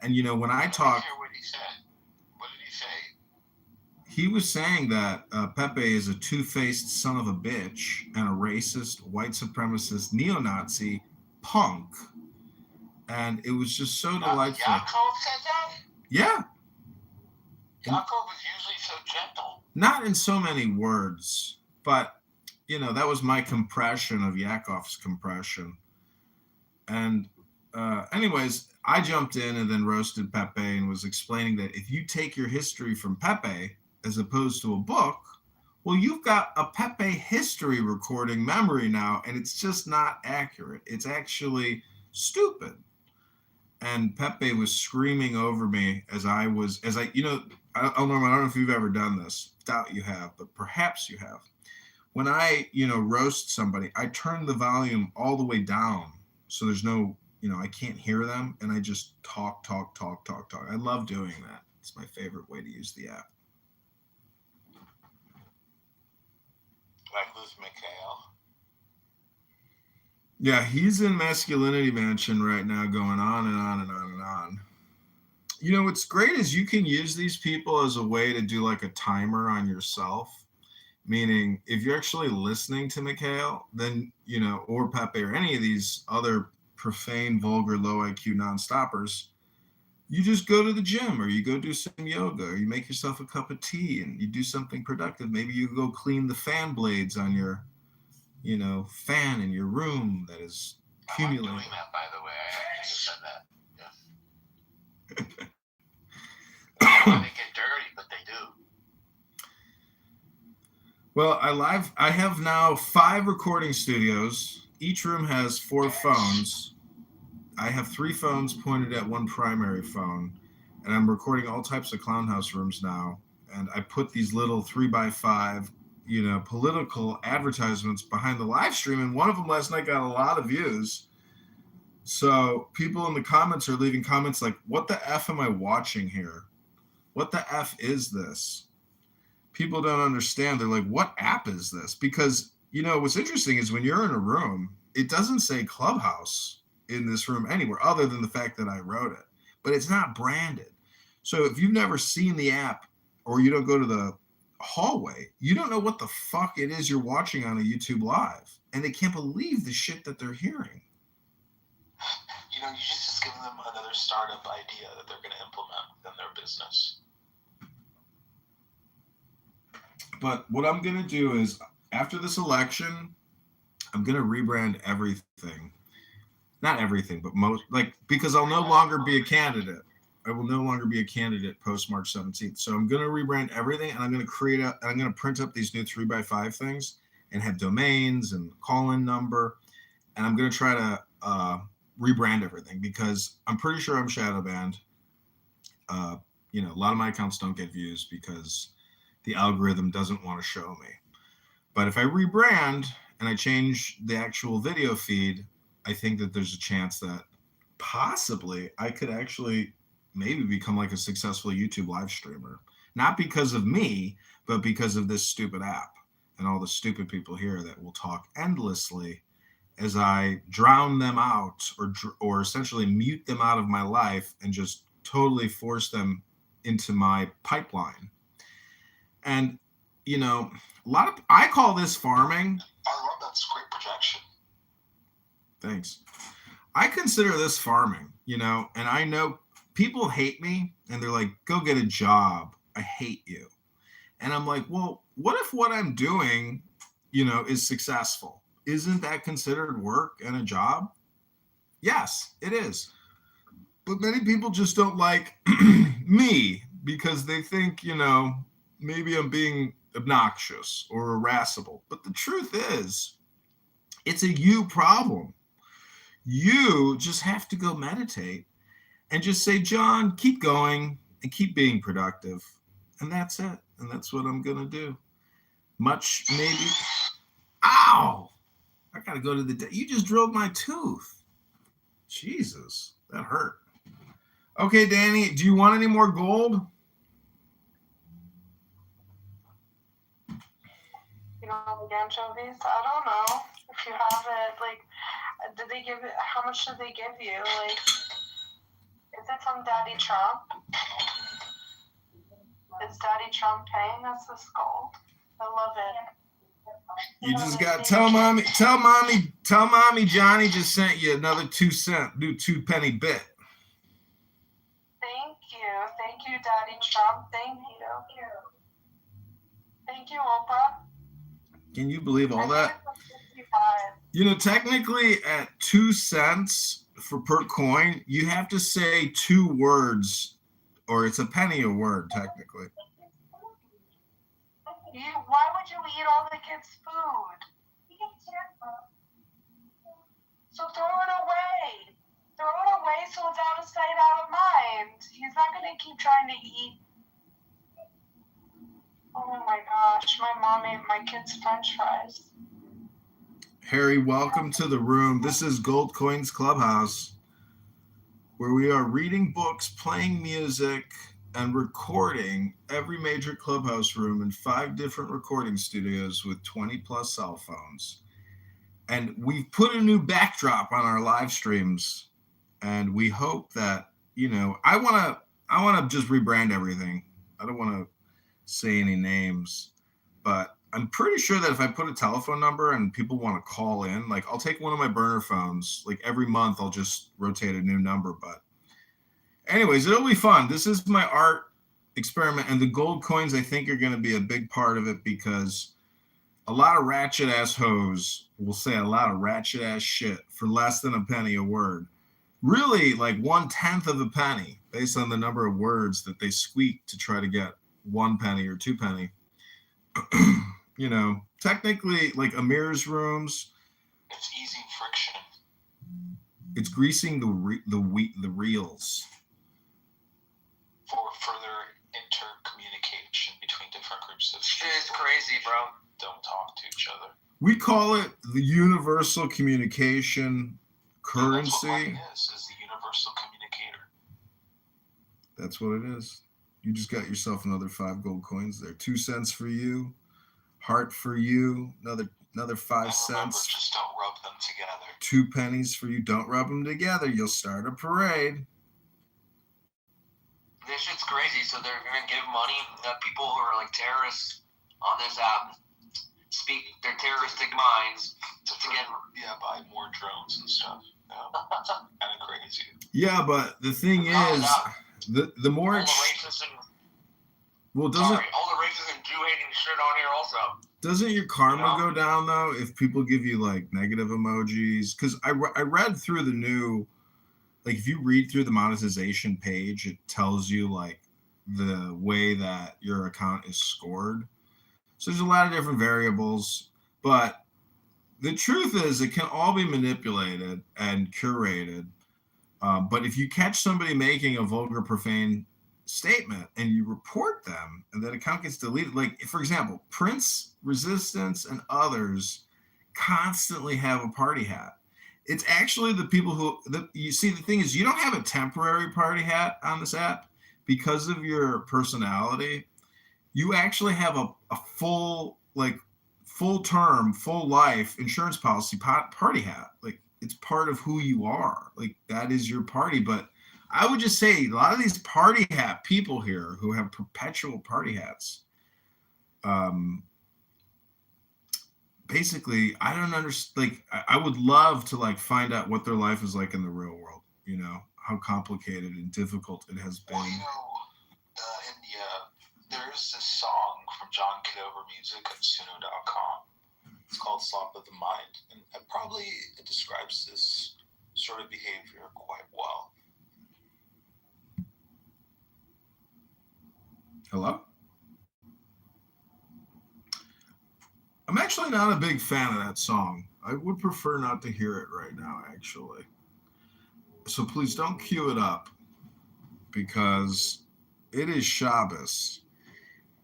and when I talk, What he said. What did he say? he was saying that Pepe is a two-faced son of a bitch and a racist, white supremacist, neo-Nazi punk, and it was just so delightful. Yaakov said that? Yeah. Yaakov is usually so gentle. Not in so many words, but that was my compression of Yakov's compression. And anyways, I jumped in and then roasted Pepe and was explaining that if you take your history from Pepe as opposed to a book, well, you've got a Pepe history recording memory now, and it's just not accurate. It's actually stupid. And Pepe was screaming over me I don't know if you've ever done this. Doubt you have, but perhaps you have. When I, roast somebody, I turn the volume all the way down so there's no, I can't hear them, and I just talk. I love doing that. It's my favorite way to use the app. Like with Mikhail. Yeah, he's in Masculinity Mansion right now, going on and on and on and on. What's great is you can use these people as a way to do like a timer on yourself. Meaning, if you're actually listening to Mikhail, then, or Pepe or any of these other profane, vulgar, low IQ non-stoppers, you just go to the gym or you go do some yoga or you make yourself a cup of tea and you do something productive. Maybe you go clean the fan blades on your, fan in your room that is accumulate. I'm not doing that, by the way. I just said that. Yeah. I don't know why they get dirty, but they do. Well, I have now 5 recording studios. Each room has 4 phones. I have 3 phones pointed at one primary phone, and I'm recording all types of clown house rooms now. And I put these little 3x5, political advertisements behind the live stream, and one of them last night got a lot of views. So people in the comments are leaving comments like, "What the F am I watching here? What the F is this?" People don't understand. They're like, "What app is this?" Because, what's interesting is when you're in a room, it doesn't say Clubhouse in this room anywhere other than the fact that I wrote it, but it's not branded. So if you've never seen the app or you don't go to the hallway, you don't know what the fuck it is you're watching on a YouTube live, and they can't believe the shit that they're hearing. You just give them another startup idea that they're going to implement within their business. But what I'm going to do is, after this election, I'm going to rebrand everything. Not everything, but most, because I'll no longer be a candidate. I will no longer be a candidate post March 17th. So I'm going to rebrand everything, and I'm going to print up these new 3x5 things and have domains and call-in number. And I'm going to try to rebrand everything because I'm pretty sure I'm shadow banned. A lot of my accounts don't get views because the algorithm doesn't want to show me. But if I rebrand and I change the actual video feed, I think that there's a chance that possibly I could actually maybe become like a successful YouTube live streamer. Not because of me, but because of this stupid app and all the stupid people here that will talk endlessly as I drown them out or essentially mute them out of my life and just totally force them into my pipeline. And, I call this farming. I love that great projection. Thanks. I consider this farming, and I know people hate me and they're like, "Go get a job. I hate you." And I'm like, well, what if what I'm doing, is successful? Isn't that considered work and a job? Yes, it is. But many people just don't like me because they think, maybe I'm being obnoxious or irascible. But the truth is, it's a you problem. You just have to go meditate and just say, "John, keep going and keep being productive." And that's it. And that's what I'm going to do. Much maybe. Ow! I got to go to the. You just drilled my tooth. Jesus, that hurt. Okay, Danny, do you want any more gold? The anchovies? I don't know if you have it. Did they give it? How much did they give you? Is it from Daddy Trump? Is Daddy Trump paying us this gold? I love it. You just got tell mommy Johnny just sent you another 2 penny bit. Thank you, Daddy Trump. Thank you, Oprah. Can you believe all that? Technically at 2 cents per coin, you have to say 2 words, or it's a penny a word, technically. Why would you eat all the kids' food? So throw it away. Throw it away so it's out of sight, out of mind. He's not going to keep trying to eat. Oh my gosh, my mom ate my kids' French fries. Harry, welcome to the room. This is Gold Coins Clubhouse, where we are reading books, playing music, and recording every major clubhouse room in 5 different recording studios with 20 plus cell phones. And we've put a new backdrop on our live streams, and we hope that, I want to just rebrand everything. I don't want to say any names, but I'm pretty sure that if I put a telephone number and people want to call in, I'll take one of my burner phones, every month I'll just rotate a new number. But anyways, it'll be fun. This is my art experiment, and the gold coins I think are going to be a big part of it because a lot of ratchet ass hoes will say a lot of ratchet ass shit for less than a penny a word. Really, like 1/10 of a penny, based on the number of words that they squeak to try to get 1 penny or 2 penny. You know, technically, like Amir's rooms, It's easing friction. it's greasing the reels For further intercommunication between different groups of Shit is crazy, bro. don't talk to each other. We call it the universal communication currency. That's what money is the universal communicator. That's what it is. You just got yourself another 5 gold coins there. 2 cents for you, heart for you, another 5 cents. Just don't rub them together. 2 pennies for you. Don't rub them together. You'll start a parade. This shit's crazy. So they're gonna give money that people who are like terrorists on this app speak their terroristic minds to get. Yeah, buy more drones and stuff. Kind of crazy. Yeah, but the thing is, the more all the racist and well, all the racist and Jew hating shit on here also. Doesn't your karma go down though if people give you like negative emojis? Because I read through the new, like if you read through the monetization page, it tells you like the way that your account is scored. So there's a lot of different variables, but the truth is it can all be manipulated and curated. But if you catch somebody making a vulgar, profane statement and you report them and that account gets deleted, like for example, Prince, Resistance, and others constantly have a party hat. It's actually the people who you see. The thing is, you don't have a temporary party hat on this app because of your personality. You actually have a full term, full life insurance policy party hat. Like it's part of who you are. Like that is your party. But I would just say a lot of these party hat people here who have perpetual party hats, basically, I don't understand. Like, I would love to like find out what their life is like in the real world. You know how complicated and difficult it has been. Well, you know, India, there is this song from John Kitover Music at Suno.com. It's called "Slop of the Mind," and it describes this sort of behavior quite well. Hello? I'm actually not a big fan of that song. I would prefer not to hear it right now, actually. So please don't cue it up because it is Shabbos.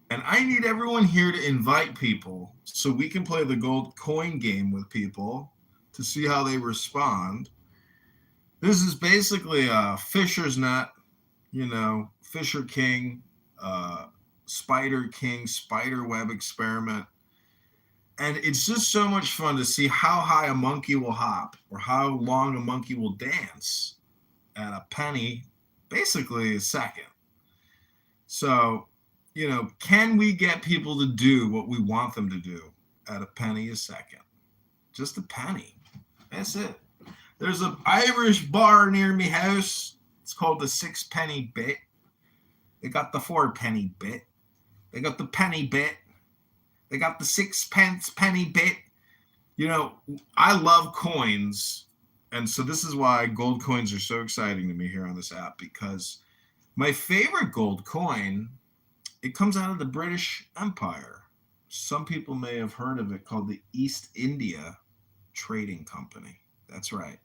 And I need everyone here to invite people so we can play the gold coin game with people to see how they respond. This is basically a Fisher's Net, Fisher King, Spider King, Spider Web experiment. And it's just so much fun to see how high a monkey will hop or how long a monkey will dance at a penny, basically a second. So, can we get people to do what we want them to do at a penny a second? Just a penny. That's it. There's an Irish bar near me house. It's called the 6 penny bit. They got the 4 penny bit. They got the penny bit. They got the 6 pence penny bit. I love coins. And so this is why gold coins are so exciting to me here on this app, because my favorite gold coin, it comes out of the British Empire. Some people may have heard of it, called the East India Trading Company. That's right.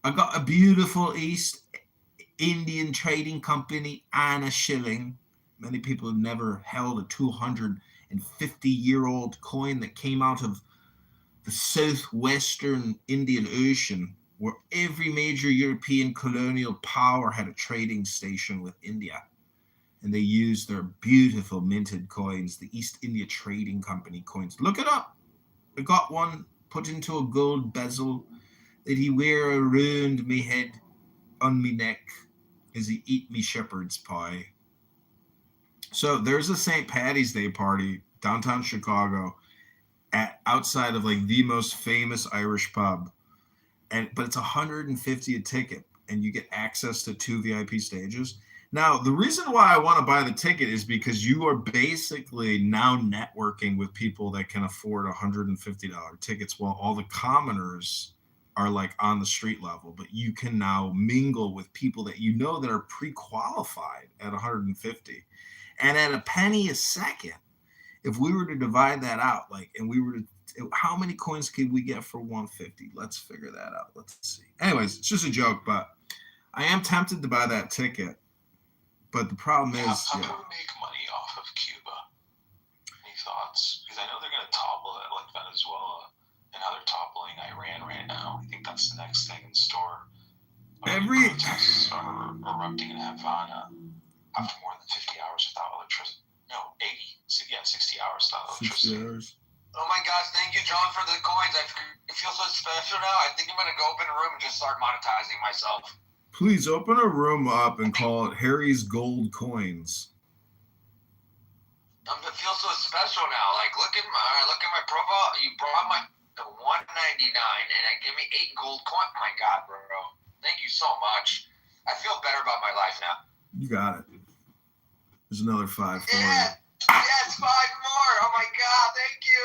I got a beautiful East Indian Trading Company and a shilling. Many people have never held a 250-year-old coin that came out of the southwestern Indian Ocean, where every major European colonial power had a trading station with India. And they used their beautiful minted coins, the East India Trading Company coins. Look it up. I got one put into a gold bezel that he wear around me head on me neck as he eat me shepherd's pie. So there's a St. Paddy's Day party downtown Chicago outside of like the most famous Irish pub. But it's $150 a ticket and you get access to 2 VIP stages. Now, the reason why I want to buy the ticket is because you are basically now networking with people that can afford $150 tickets, while all the commoners are like on the street level. But you can now mingle with people that you know that are pre-qualified at 150, and at a penny a second. If we were to divide that out, and we were to, how many coins could we get for 150? Let's figure that out. Let's see. Anyways, it's just a joke, but I am tempted to buy that ticket. But the problem is, how do we make money off of Cuba? Any thoughts? Because I know they're going to topple it like Venezuela, and how they're toppling Iran right now. I think that's the next thing in store. Protests are erupting in Havana after more than 50 hours without electricity. No, 60 hours without electricity. 60 hours. Oh my gosh, thank you, John, for the coins. I feel so special now. I think I'm going to go open a room and just start monetizing myself. Please open a room up and call it Harry's Gold Coins. I feel so special now. Like, look at my profile. You brought my $199 and give me 8 gold coins. My God, bro. Thank you so much. I feel better about my life now. You got it. There's another 5 for you. Yes, 5 more. Oh my God, thank you.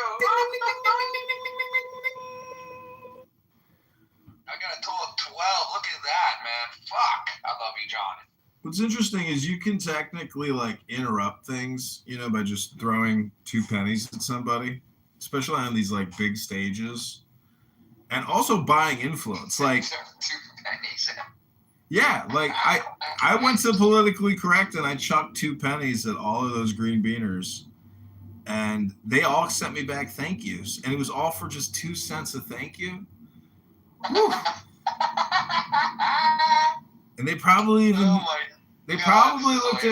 I got a total of 12. Look at that, man. Fuck. I love you, John. What's interesting is you can technically interrupt things, by just throwing 2 pennies at somebody, especially on these big stages, and also buying influence. 2 pennies. Yeah, I went to Politically Correct and I chucked 2 pennies at all of those green beaners, and they all sent me back thank yous, and it was all for just 2 cents a thank you. Whew. And they probably even they probably looked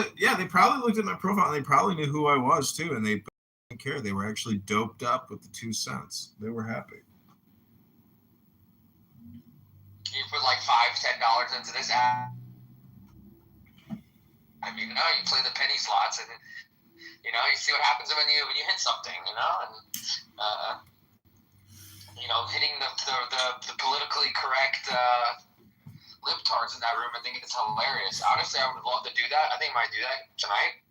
at my profile, and they probably knew who I was too, and they didn't care. They were actually doped up with the 2 cents. They were happy. You put $5-10 into this app. I mean, you play the penny slots, and you see what happens when you hit something, and hitting the politically correct libtards in that room. I think it's hilarious. Honestly, I would love to do that. I think I might do that tonight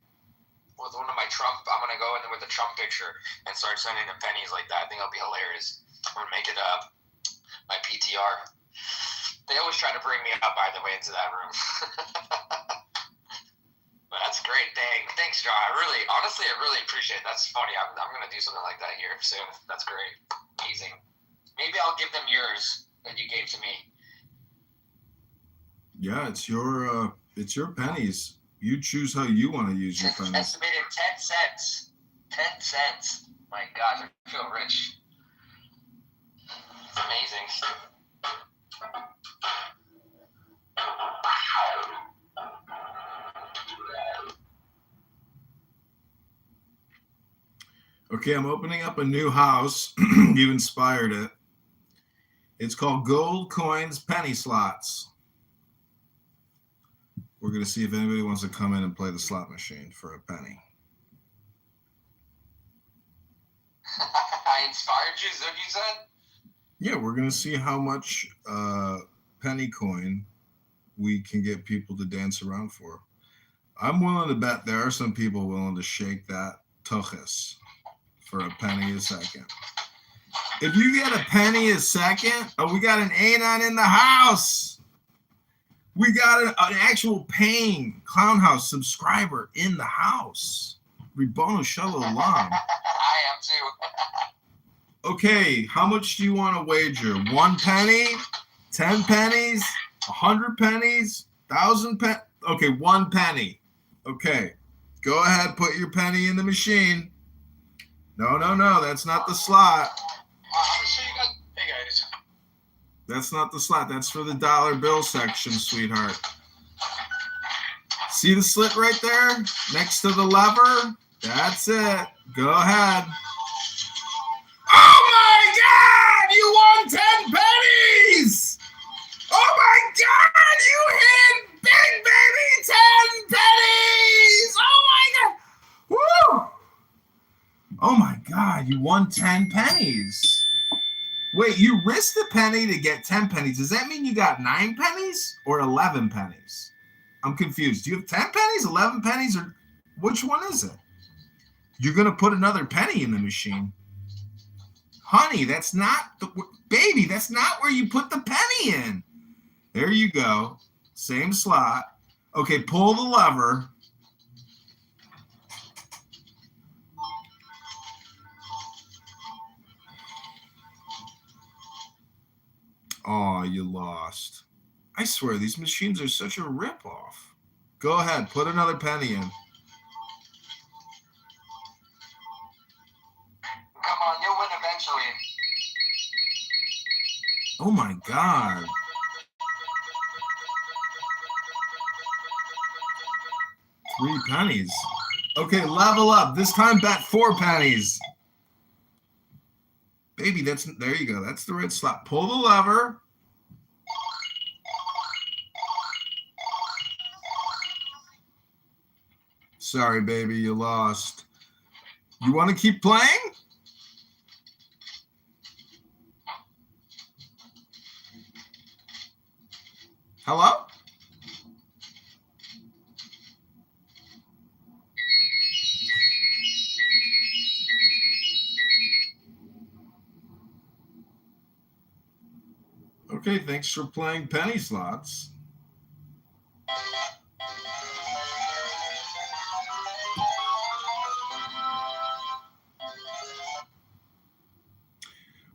with one of my Trump. I'm gonna go in with the Trump picture and start sending them pennies like that. I think it'll be hilarious. I'm gonna make it my PTR. They always try to bring me up, by the way, into that room. But that's great. Thanks, John. I really appreciate it. That's funny. I'm gonna do something like that here soon. That's great. Amazing. Maybe I'll give them yours that you gave to me. Yeah, it's your pennies. You choose how you want to use your pennies. Estimated 10 cents. 10 cents. My gosh, I feel rich. It's amazing. Okay, I'm opening up a new house. You inspired it. It's called Gold Coins Penny Slots. We're going to see if anybody wants to come in and play the slot machine for a penny. I inspired you, is that what you said? Yeah, we're going to see how much penny coin we can get people to dance around for. I'm willing to bet there are some people willing to shake that tuchus for a penny a second. If you get a penny a second, we got an Anon in the house. We got an actual paying Clown House subscriber in the house. Ribono Shalom. I am too. Okay, how much do you want to wager? 1 penny? 10 pennies? 100 pennies? 1,000 pennies? Okay, 1 penny. Okay, go ahead, put your penny in the machine. No, that's not the slot. I'm sure you guys. Hey guys. That's not the slot. That's for the dollar bill section, sweetheart. See the slit right there next to the lever? That's it. Go ahead. Oh my God! You won 10 pennies! Oh my God! You hit big baby 10 pennies! Oh my God! Woo! Oh my God! You won 10 pennies. Wait, you risked a penny to get 10 pennies. Does that mean you got 9 pennies or 11 pennies? I'm confused. Do you have 10 pennies, 11 pennies, or which one is it? You're going to put another penny in the machine. Honey, that's not baby, that's not where you put the penny in. There you go. Same slot. Okay, pull the lever. Oh, you lost. I swear, these machines are such a ripoff. Go ahead, put another penny in. Come on, you'll win eventually. Oh my God. Three pennies. Okay, level up. This time bet 4 pennies. Baby, there you go. That's the red slot. Pull the lever. Sorry, baby, you lost. You want to keep playing? Hello? Okay, thanks for playing penny slots.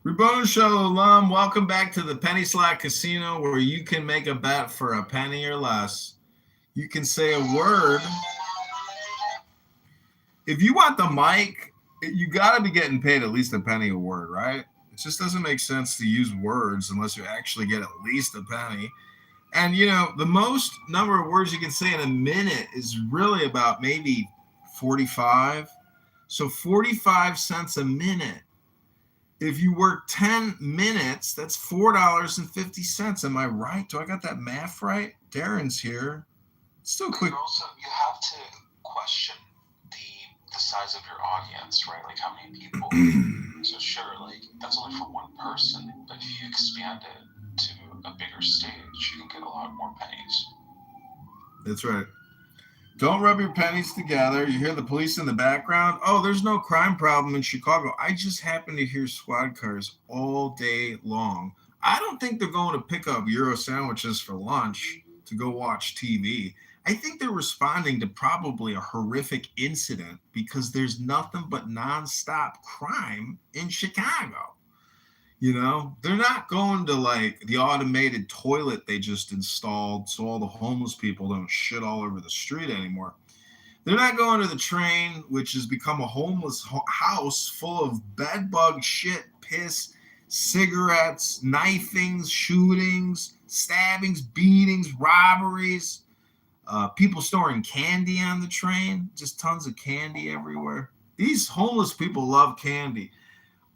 Rabboni Shalom, welcome back to the Penny Slot Casino, where you can make a bet for a penny or less. You can say a word. If you want the mic, you got to be getting paid at least a penny a word, right? It just doesn't make sense to use words unless you actually get at least a penny. And, you know, the most number of words you can say in a minute is really about maybe 45. So 45 cents a minute. If you work 10 minutes, that's $4.50. Am I right? Do I got that math right? Darren's here. Still quick. Also, you have to question the size of your audience, right? Like how many people. So sure, like that's only for one person, but if you expand it to a bigger stage, you can get a lot more pennies. That's right. Don't rub your pennies together. You hear the police in the background. Oh, there's no crime problem in Chicago. I just happen to hear squad cars all day long. I don't think they're going to pick up Euro sandwiches for lunch to go watch TV. I think they're responding to probably a horrific incident because there's nothing but nonstop crime in Chicago. You know, they're not going to like the automated toilet they just installed so all the homeless people don't shit all over the street anymore. They're not going to the train, which has become a homeless house full of bed bug shit, piss, cigarettes, knifings, shootings, stabbings, beatings, robberies, people storing candy on the train, just tons of candy everywhere. These homeless people love candy.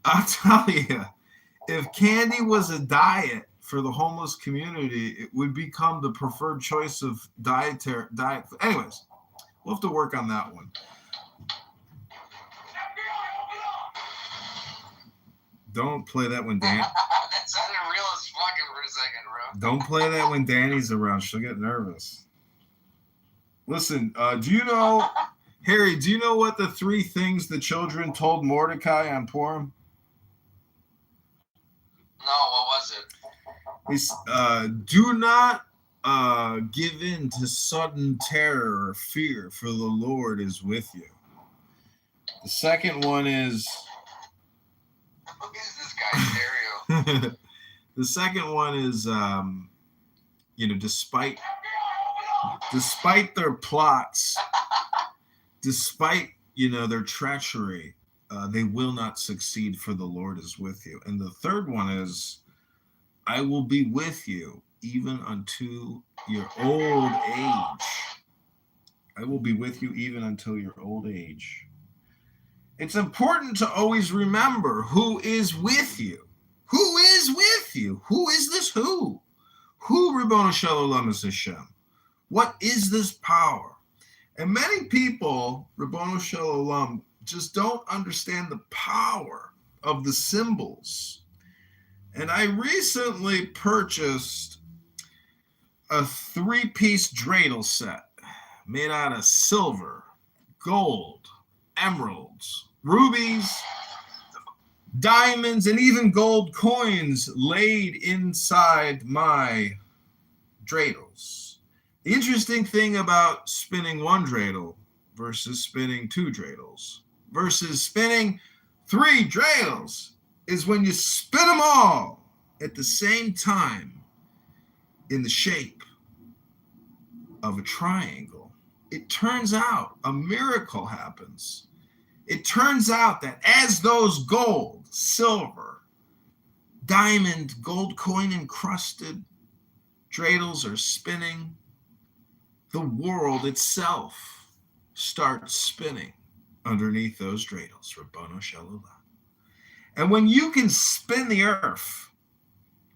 I'll tell you. If candy was a diet for the homeless community, it would become the preferred choice of diet. Anyways, we'll have to work on that one. Don't play that when Dan. That sounded real as fucking for a second, bro. Don't play that when Danny's around. She'll get nervous. Listen, do you know, Harry? Do you know what the 3 things the children told Mordecai on Purim? No, what was it? Do not give in to sudden terror or fear, for the Lord is with you. The second one is... Who is this guy, Stereo? The second one is, you know, despite their plots, despite, you know, their treachery, they will not succeed, for the Lord is with you. And the third one is, I will be with you even unto your old age. I will be with you even until your old age. It's important to always remember who is with you. Who is with you? Who is this who? Who, Rabboni Shalom, is Hashem? What is this power? And many people, Rabboni Shalom, just don't understand the power of the symbols. And I recently purchased a three-piece dreidel set made out of silver, gold, emeralds, rubies, diamonds, and even gold coins laid inside my dreidels. The interesting thing about spinning one dreidel versus spinning two dreidels versus spinning three dreidels is when you spin them all at the same time in the shape of a triangle. It turns out a miracle happens. It turns out that as those gold, silver, diamond, gold coin encrusted dreidels are spinning, the world itself starts spinning underneath those dreidels. Rabbono Shalom. And when you can spin the earth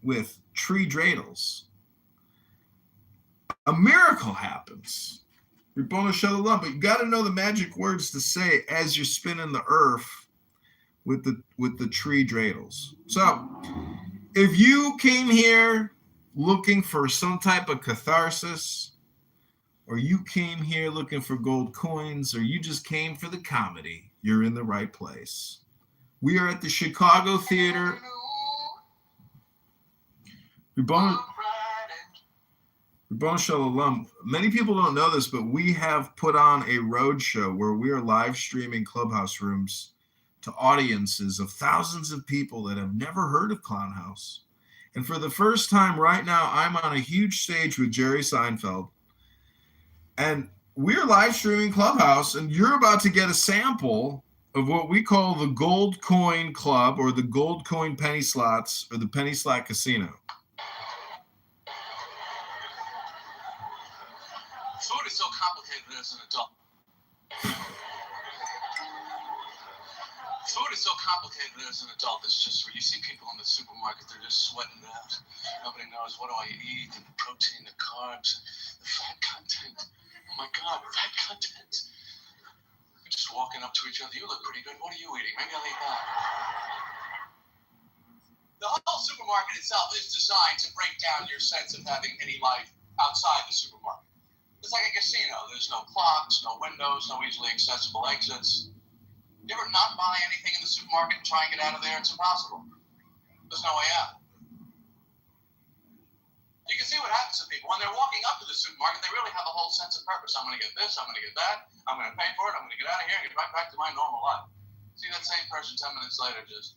with tree dreidels, a miracle happens. Rabbono Shalom. But you got to know the magic words to say as you're spinning the earth with the tree dreidels. So if you came here looking for some type of catharsis, or you came here looking for gold coins, or you just came for the comedy, you're in the right place. We are at the Chicago Theater. Rabbono Shalom. Many people don't know this, but we have put on a road show where we are live streaming Clubhouse rooms to audiences of thousands of people that have never heard of Clown House. And for the first time right now, I'm on a huge stage with Jerry Seinfeld. And we're live streaming Clubhouse, and you're about to get a sample of what we call the Gold Coin Club, or the Gold Coin Penny Slots, or the Penny Slot Casino. Food is so complicated as an adult. Food is so complicated as an adult. It's just where you see people in the supermarket, they're just sweating it out. Nobody knows, what do I eat, and the protein, the carbs, the fat content. Oh my God, fat content. We're just walking up to each other. You look pretty good. What are you eating? Maybe I'll eat that. The whole supermarket itself is designed to break down your sense of having any life outside the supermarket. It's like a casino. There's no clocks, no windows, no easily accessible exits. You ever not buy anything in the supermarket and try and get out of there? It's impossible. There's no way out. You can see what happens to people. When they're walking up to the supermarket, they really have a whole sense of purpose. I'm going to get this, I'm going to get that, I'm going to pay for it, I'm going to get out of here and get right back to my normal life. See that same person 10 minutes later just...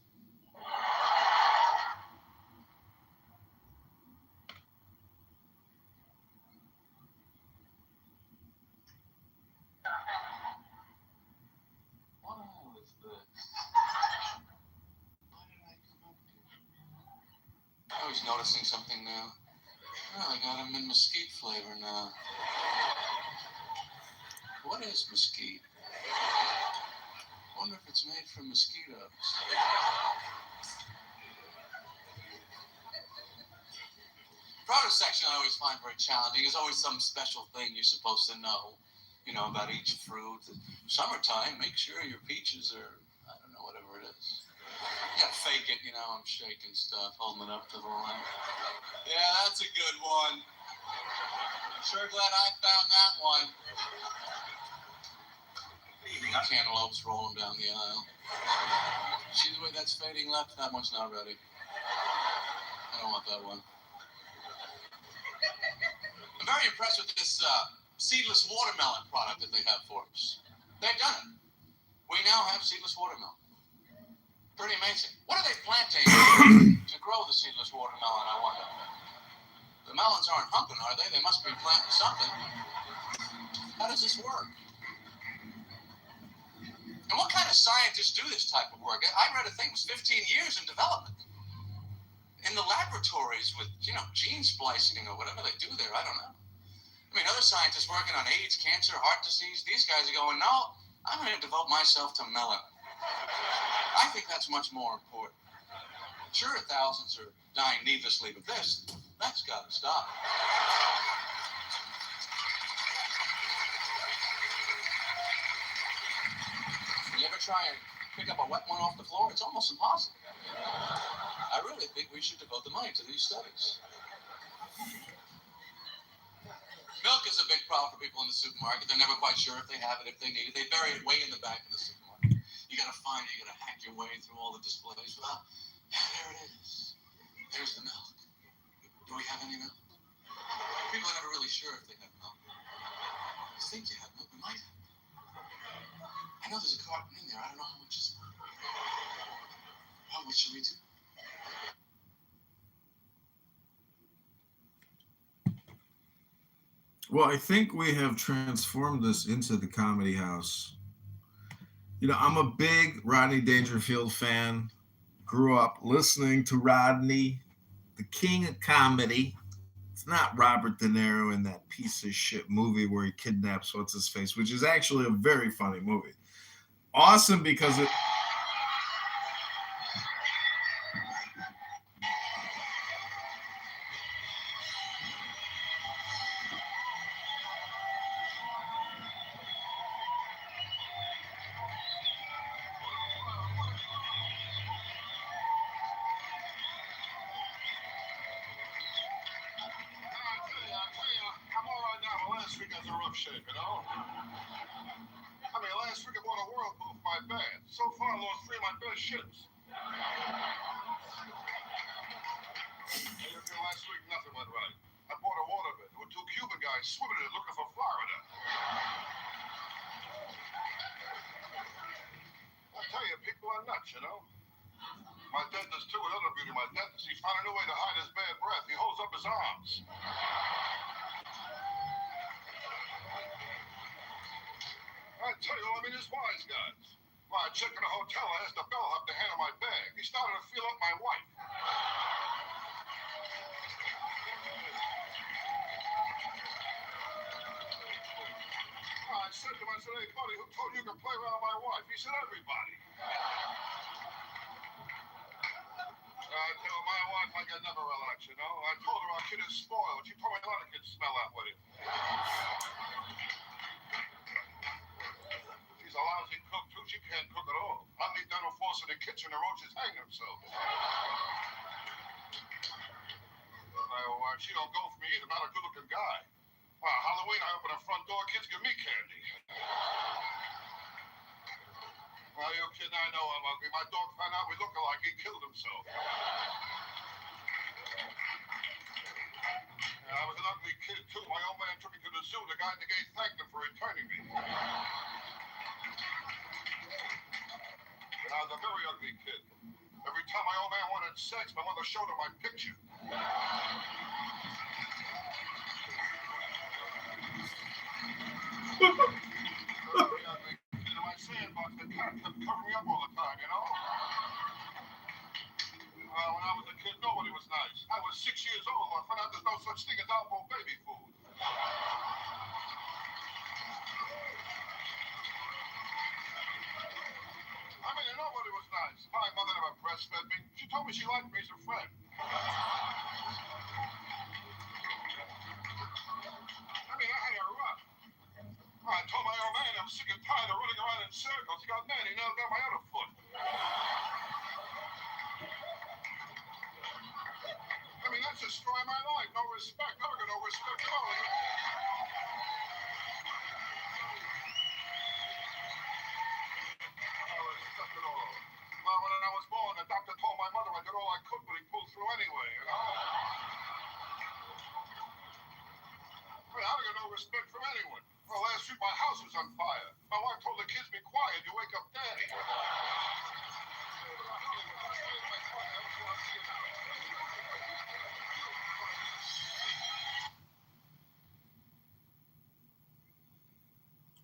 I was noticing something new. Oh, I got them in mesquite flavor now. What is mesquite? I wonder if it's made from mosquitoes. Produce section I always find very challenging. There's always some special thing you're supposed to know, about each fruit. Summertime, make sure your peaches are, I don't know, whatever it is. You gotta fake it, I'm shaking stuff, holding it up to the light. Yeah, that's a good one. Sure glad I found that one. Cantaloupes rolling down the aisle. See the way that's fading left? That one's not ready. I don't want that one. I'm very impressed with this seedless watermelon product that they have for us. They've done it. We now have seedless watermelon. Pretty amazing. What are they planting to grow the seedless watermelon, I wonder? The melons aren't humping, are they? They must be planting something. How does this work? And what kind of scientists do this type of work? I read a thing was 15 years in development. In the laboratories with, gene splicing or whatever they do there, I don't know. I mean, other scientists working on AIDS, cancer, heart disease, these guys are going, no, I'm going to devote myself to melon. I think that's much more important. Sure, thousands are dying needlessly, but that's got to stop. You ever try and pick up a wet one off the floor? It's almost impossible. I really think we should devote the money to these studies. Milk is a big problem for people in the supermarket. They're never quite sure if they have it, if they need it. They bury it way in the back of the supermarket. You gotta find it. You gotta hack your way through all the displays. Well, there it is. There's the milk. Do we have any milk? People are never really sure if they have milk. You think you have milk? We might have. I know there's a carton in there. I don't know how much is in it. Well, what should we do? Well, I think we have transformed this into the comedy house. You know, I'm a big Rodney Dangerfield fan. Grew up listening to Rodney, the king of comedy. It's not Robert De Niro in that piece of shit movie where he kidnaps what's his face, which is actually a very funny movie. Awesome because it. Shape, you know? I mean, last week I bought a whirlpool for my band. So far, I lost 3 of my best ships. Last week, nothing went right. I bought a waterbed. There were 2 Cuban guys swimming in it looking for Florida. I tell you, people are nuts, you know? My dentist, too, another beauty. My dentist, he found a new way to hide his bad breath. He holds up his arms. I tell you, I mean, there's wise guys. Well, I checked in a hotel. I asked the bellhop to hand him my bag. He started to feel up my wife. I said to him, hey, buddy, who told you you could play around with my wife? He said, everybody. I tell my wife I can never relax, you know. I told her our kid is spoiled. She told me a lot of kids smell that way. She's a lousy cook, too. She can't cook at all. I meet dental floss in the kitchen, the roaches hang themselves. She don't go for me either. Not a good-looking guy. Halloween, I open the front door. Kids give me candy. Are you kidding? I know I'm ugly. My dog found out we look alike. He killed himself. I was an ugly kid, too. My old man took me to the zoo. The guy at the gate thanked him for returning me. I was a very ugly kid. Every time my old man wanted sex, my mother showed him my picture. Very ugly kid in my sandbox. The cat kept covering me up all the time, you know? When I was a kid, nobody was nice. I was 6 years old. I found out there's no such thing as alcohol baby food. I mean, nobody was nice. My mother never breastfed me. She told me she liked me as a friend. I mean, I had her rough. I told my old man I'm sick and tired of running around in circles. He got mad. He nailed down my other foot. I mean, that's destroying my life. No respect. Never got no respect at all. Well, when I was born, the doctor told my mother I did all I could, but he pulled through anyway, you know? I mean, I got no respect from anyone. Well, last week my house was on fire. My wife told the kids, be quiet, you wake up Daddy.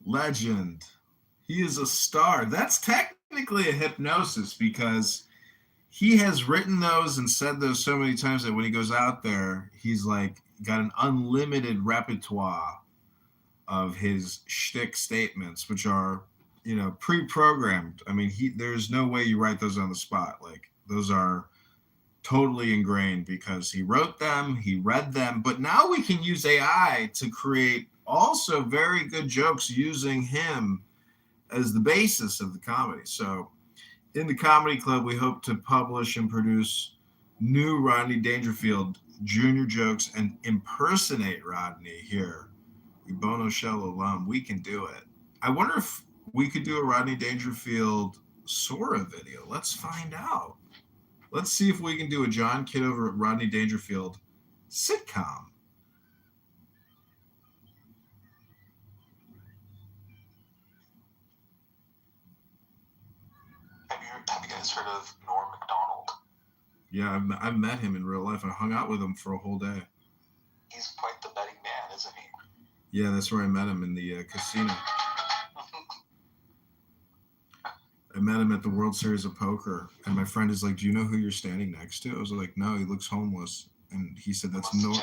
Legend. He is a star. That's technically a hypnosis because he has written those and said those so many times that when he goes out there, he's like got an unlimited repertoire of his shtick statements, which are, you know, pre-programmed. I mean, there's no way you write those on the spot. Like, those are totally ingrained because he wrote them, he read them, but now we can use AI to create also very good jokes using him as the basis of the comedy. So in the Comedy Club, we hope to publish and produce new Rodney Dangerfield Jr. jokes and impersonate Rodney here We Bono Shell alum. We can do it. I wonder if we could do a Rodney Dangerfield Sora video. Let's find out. Let's see if we can do a John Kitover Rodney Dangerfield sitcom. Have you guys heard of Norm Macdonald? Yeah, I've met him in real life. I hung out with him for a whole day. He's quite the betting man, isn't he? Yeah, that's where I met him, in the casino. I met him at the World Series of Poker, and my friend is like, "Do you know who you're standing next to?" I was like, "No, he looks homeless." And he said, "That's Norm."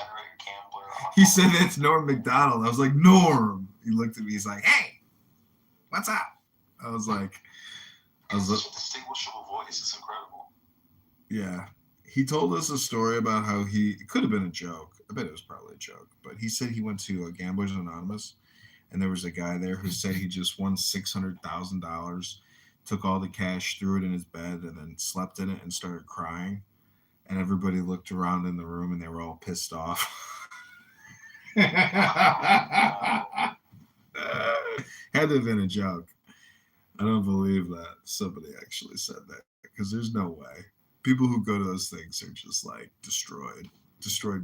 He said, "That's Norm Macdonald." I was like, "Norm." He looked at me. He's like, "Hey, what's up?" I was like, such a distinguishable voice. It's incredible. Yeah. He told us a story about how it could have been a joke. I bet it was probably a joke, but he said he went to Gamblers Anonymous, and there was a guy there who said he just won $600,000, took all the cash, threw it in his bed, and then slept in it and started crying. And everybody looked around in the room, and they were all pissed off. Had to have been a joke. I don't believe that somebody actually said that, because there's no way. People who go to those things are just like destroyed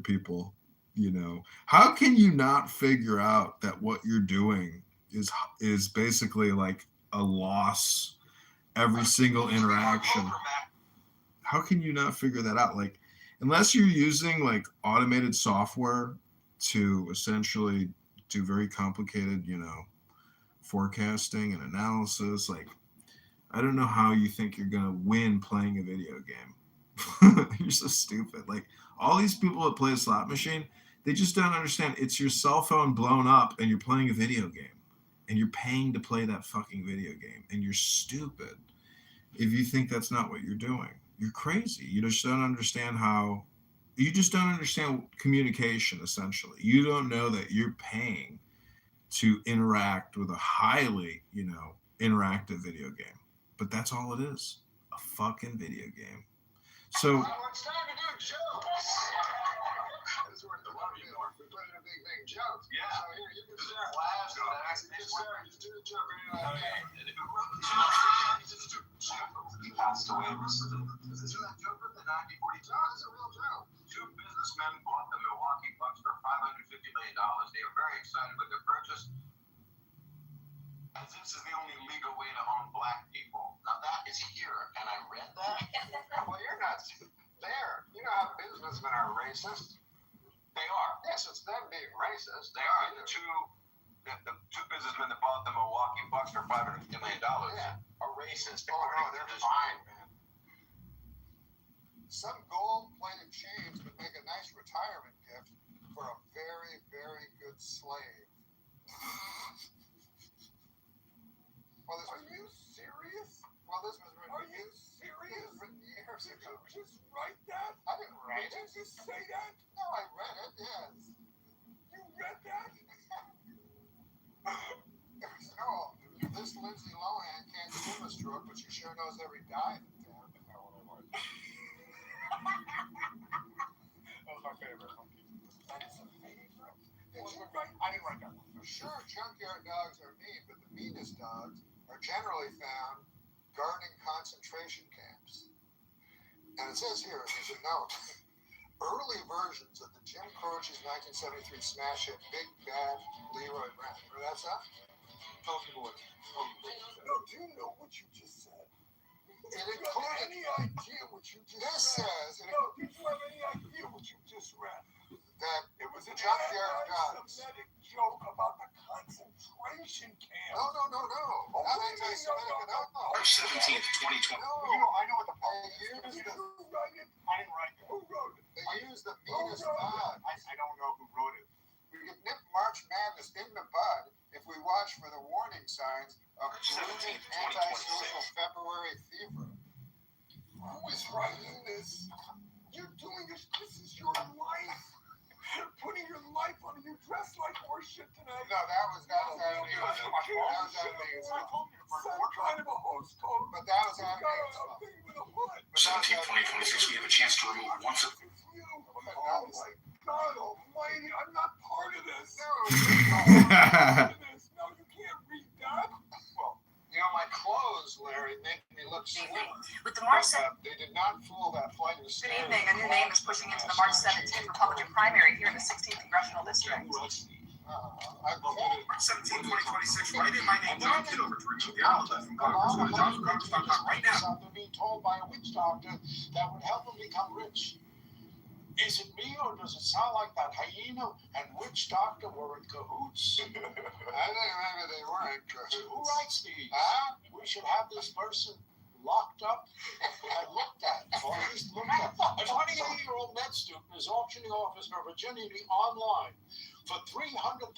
people, you know. How can you not figure out that what you're doing is basically like a loss every single interaction? How can you not figure that out? Like, unless you're using like automated software to essentially do very complicated, you know, forecasting and analysis, like, I don't know how you think you're gonna win playing a video game. You're so stupid. Like, all these people that play a slot machine, they just don't understand. It's your cell phone blown up, and you're playing a video game, and you're paying to play that fucking video game, and you're stupid if you think that's not what you're doing. You're crazy. You just don't understand communication. Essentially, you don't know that you're paying to interact with a highly, you know, interactive video game. But that's all it is, a fucking video game. So it's time to do jokes. This is worth the money more. We put in a big joke. Yeah. So here, you can start laughing. Just do the joke. He passed away recently. Is this a joke from the 1942? No, it's a real joke. Two businessmen bought the Milwaukee Bucks for $550 million. They were very excited with their purchase, as this is the only legal way to own black people. Now that is here, and I read that. Well, you're not there. You know how businessmen are racist? They are. Yes, it's them being racist. They are. The two businessmen that bought the Milwaukee Bucks for $550 million are racist. Oh, no, they're fine, man. Some gold-plated chains would make a nice retirement gift for a very, very good slave. Well, are you serious? Well, this was written. Are you serious? Written years ago. Did you just write that? I didn't write it. Did you just say that? No, I read it. Yes. You read that? No, this Lindsay Lohan can't swim a stroke, but she sure knows every dive in town. That was my favorite. That is a favorite. Did you write? I didn't write that one. Sure, junkyard dogs are mean, but the meanest dogs are generally found guarding concentration camps. And it says here, there's a note, early versions of the Jim Croce's 1973 smash hit Big Bad Leroy Brown. Remember that stuff? Tony Boy. No, do you know what you just said? It included any idea what you just read? This says... No, did you have any idea what you just read? That it was a junkyard dogs. Anti-Semitic joke about the concentration camp. No. Oh, not anti-Semitic at all. March 17th, 2020. No, I know what the fuck it is. Did you write it? I didn't write it. Who wrote it? They used the meanest dogs. I don't know who wrote it. We could nip March Madness in the bud if we watch for the warning signs of blooming antisocial February fever. Who is writing this? You're doing this. This is your life. You're putting your life on it. You dress like horseshit tonight. No, that was out of the some kind of a host code. But that was out of the 17th, 2026, we have a chance to remove one foot. Oh my God Almighty, I'm not part of this. No, No, you can't read that. Well, my clothes, Larry, make me look slimmer. With the March 17th. They did not fool that flight of Good evening. A new name is pushing into the March 17th Republican primary here in the 16th Congressional District. March 17, 2026, write in my name, John Kitover, to remove the outlet from Congress. Go to JohnForCongress.com right now. After being told by a witch doctor that would help him become rich. Is it me, or does it sound like that hyena and witch doctor were in cahoots? I think maybe they were in cahoots. Who writes these? We should have this person locked up and looked at, or at least looked at. A 28-year-old med student is auctioning off his virginity online. For $300,000,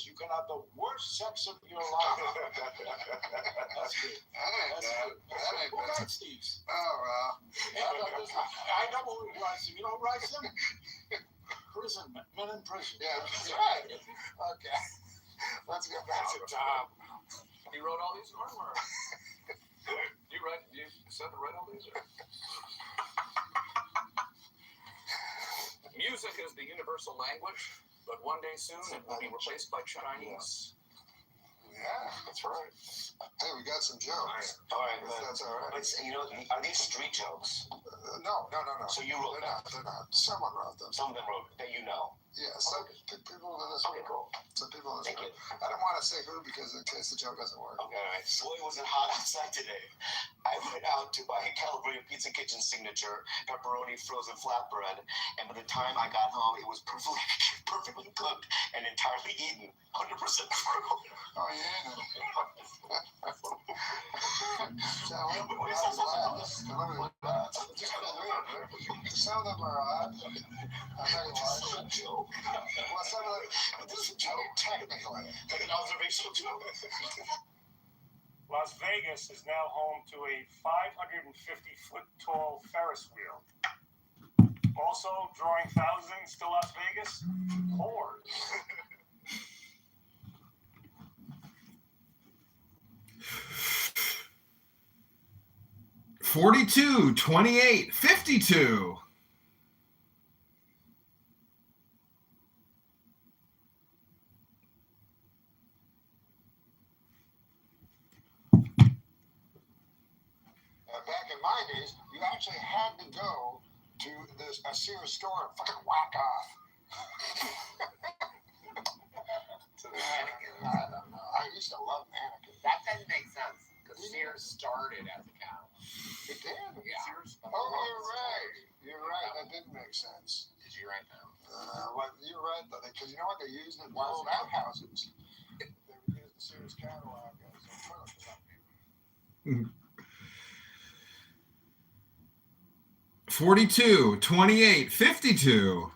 you can have the worst sex of your life. That's good. That's good. Who writes these? Oh, well. I know who writes them. You know who writes them? Prison, men in prison. Yeah, that's right. Okay. Let's get back to Tom. He wrote all these, Norm, or? You said to write all these? Or? Music is the universal language, but one day soon it will be replaced by Chinese. Yeah, that's right. Hey, we got some jokes. All right. That's all right. Are these street jokes? No. So you wrote them? They're not. Someone wrote them. Some of them wrote that you know. Yeah, some people in this Okay, cool. Some people in this Thank you. I don't want to say who because in case the joke doesn't work. Okay, all right. Boy, was it hot outside today. I went out to buy a California Pizza Kitchen signature pepperoni frozen flatbread, and by the time I got home, it was perfectly cooked and entirely eaten. 100% frugal. Oh, yeah. Some of them are odd. I'm not gonna lie. Joke. Well, some of them, this is a joke, technically. Like an observational joke. Las Vegas is now home to a 550-foot tall Ferris wheel. Also drawing thousands to Las Vegas, whores. 42, 28, 52. Back in my days, you actually had to go to a Sears store and fucking whack off. I don't know. I used to love mannequins. That doesn't make sense, because Sears started as a cow. It did? Yeah. Sears, you're right. You're right. That didn't make sense. Did you write them? Well, you're right, though, because you know what? They used it in old outhouses. They would use the Sears catalog as a toilet for some people. 42, 28, 52.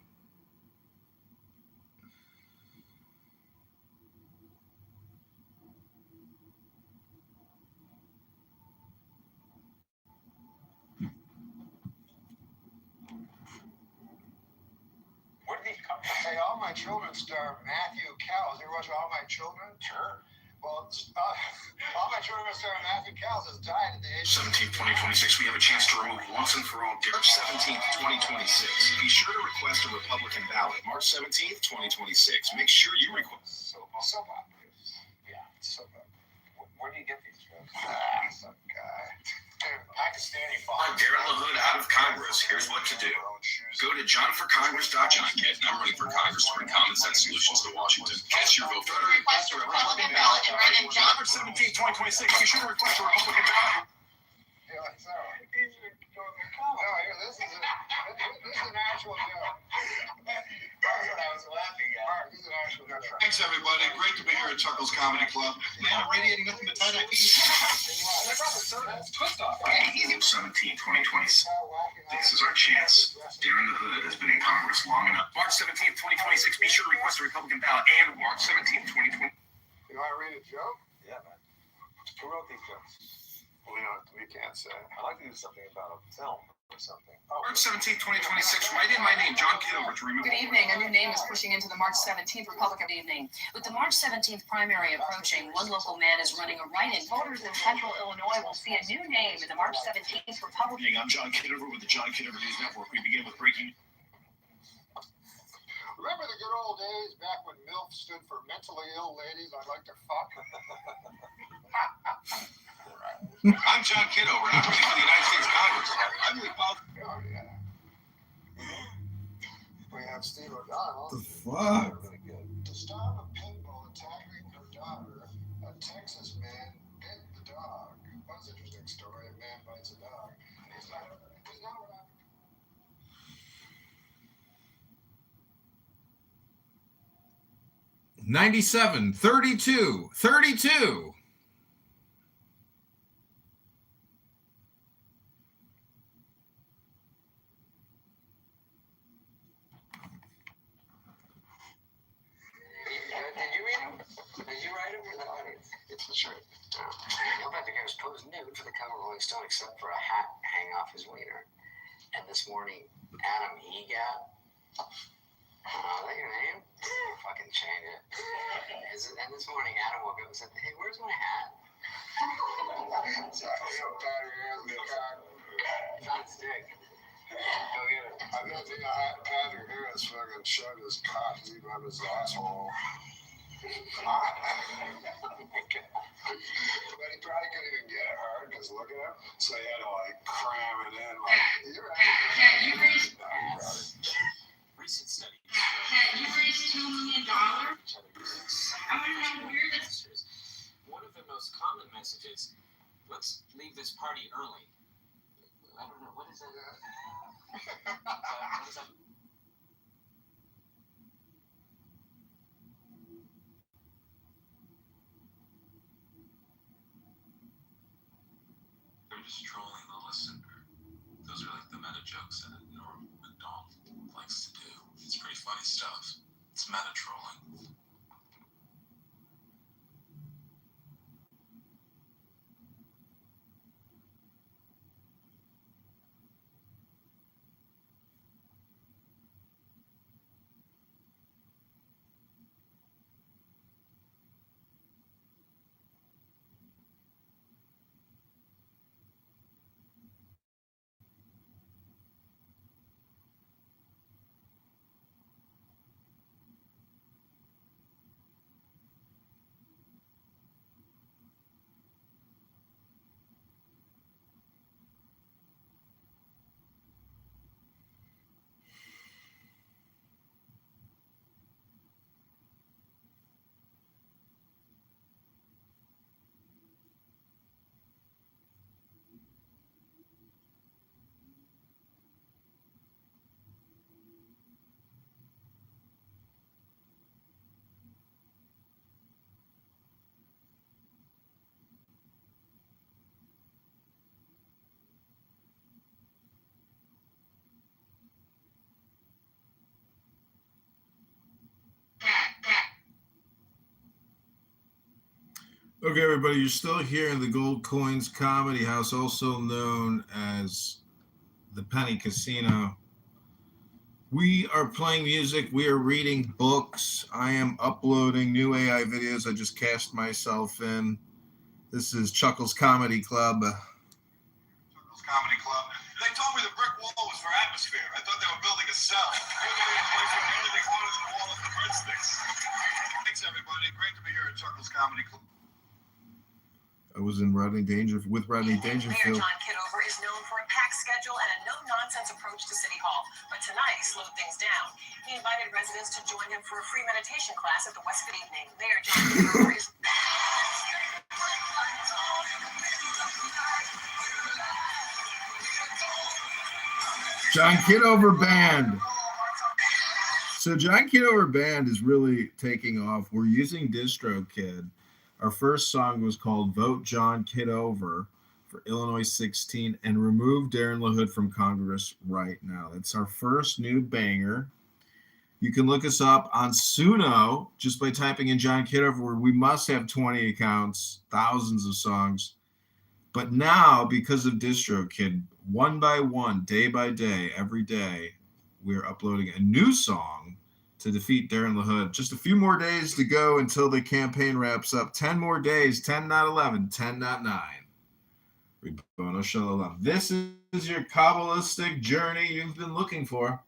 Where did these come from? Hey, All My Children star Matthew Cowles. You ever watch All My Children? Sure. Well, All My Children star Matthew Cowles has died at the age of 17th, 2026, we have a chance to remove once and for all March 17th, 2026. Be sure to request a Republican ballot. March 17th, 2026. Make sure you request. soap opera. Yeah, soap opera. Where do you get these from? Some guy. Pakistani I'm Darren LaHood out of Congress. Here's what to do. Go to JohnForCongress.com. I'm running for Congress to bring common sense solutions to Washington. Cast your vote. Request a Republican ballot and write in March 17th, 2026. Be sure to request a Republican ballot. Yeah, so. This is an actual joke. That's what I was laughing at. Mark, this is an actual joke. Thanks, everybody. Great to be here at Chuckles Comedy Club. Man, radiating nothing but tight peace. 17, 2026. This is our chance. Darren the Hood has been in Congress long enough. March 17th, 2026. Be sure to request a Republican ballot. And March 17th, 2020. You want to read a joke? Yeah, man. Who wrote these jokes? We can't say. I'd like to do something about a film or something. March 17th, 2026. Write in my name, John Kitover, to remove. Good evening. A new name is pushing into the March 17th Republican evening. With the March 17th primary approaching, one local man is running a write-in. Voters in central Illinois will see a new name in the March 17th Republican. I'm John Kitover with the John Kitover News Network. We begin with breaking. Remember the good old days back when MILF stood for mentally ill ladies I'd like to fuck. I'm John Kitover, and I'm running for the United States Congress. I believe politics. Oh, yeah. We have Steve O'Donnell. The fuck? Really good. To stop a pit bull attacking her daughter, a Texas man bit the dog. That's an interesting story. A man bites a dog. He's not what happened. 97, 32, 32. Did you read him? Did you write him or the audience? It's the shirt. Nobody was posed nude for the cover of Rolling Stone except for a hat hanging off his wiener. And this morning, Adam Egat. Is that your name? Fucking change it. And this morning, Adam woke up and said, "Hey, where's my hat?" Sorry, Found his dick. Go get it. I don't think Patrick Harris fucking shoved his cock deep up his asshole. But he probably couldn't even get it hard because look at him. So he had to like cram it in. Like, you're right. Recent study. You raised $2 million. I want to know where this is. One of the most common messages, let's leave this party early. I don't know, what is that? What is that? They're just trolling the listener. Those are like the meta jokes that Norm MacDonald likes to do. It's pretty funny stuff. It's meta trolling. Okay, everybody, you're still here in the Gold Coins Comedy House, also known as the Penny Casino. We are playing music. We are reading books. I am uploading new AI videos. I just cast myself in. This is Chuckles Comedy Club. Chuckles Comedy Club. They told me the brick wall was for atmosphere. I thought they were building a cell. They're building a place where the only thing haunted than the wall is the breadsticks. Thanks, everybody. Great to be here at Chuckles Comedy Club. I was in Rodney Dangerfield with Rodney Dangerfield. Mayor John Kitover is known for a packed schedule and a no-nonsense approach to City Hall. But tonight, he slowed things down. He invited residents to join him for a free meditation class at the Westford Evening. Mayor John Kitover is... John Kitover Band. So John Kitover Band is really taking off. We're using DistroKid. Our first song was called Vote John Kitover for Illinois 16 and remove Darren LaHood from Congress right now. That's our first new banger. You can look us up on Suno just by typing in John Kitover, where we must have 20 accounts, thousands of songs. But now, because of DistroKid, one by one, day by day, every day, we're uploading a new song to defeat Darren LaHood. Just a few more days to go until the campaign wraps up. 10 more days, 10 not 11, 10 not 9. Ribono Shalom. This is your Kabbalistic journey you've been looking for.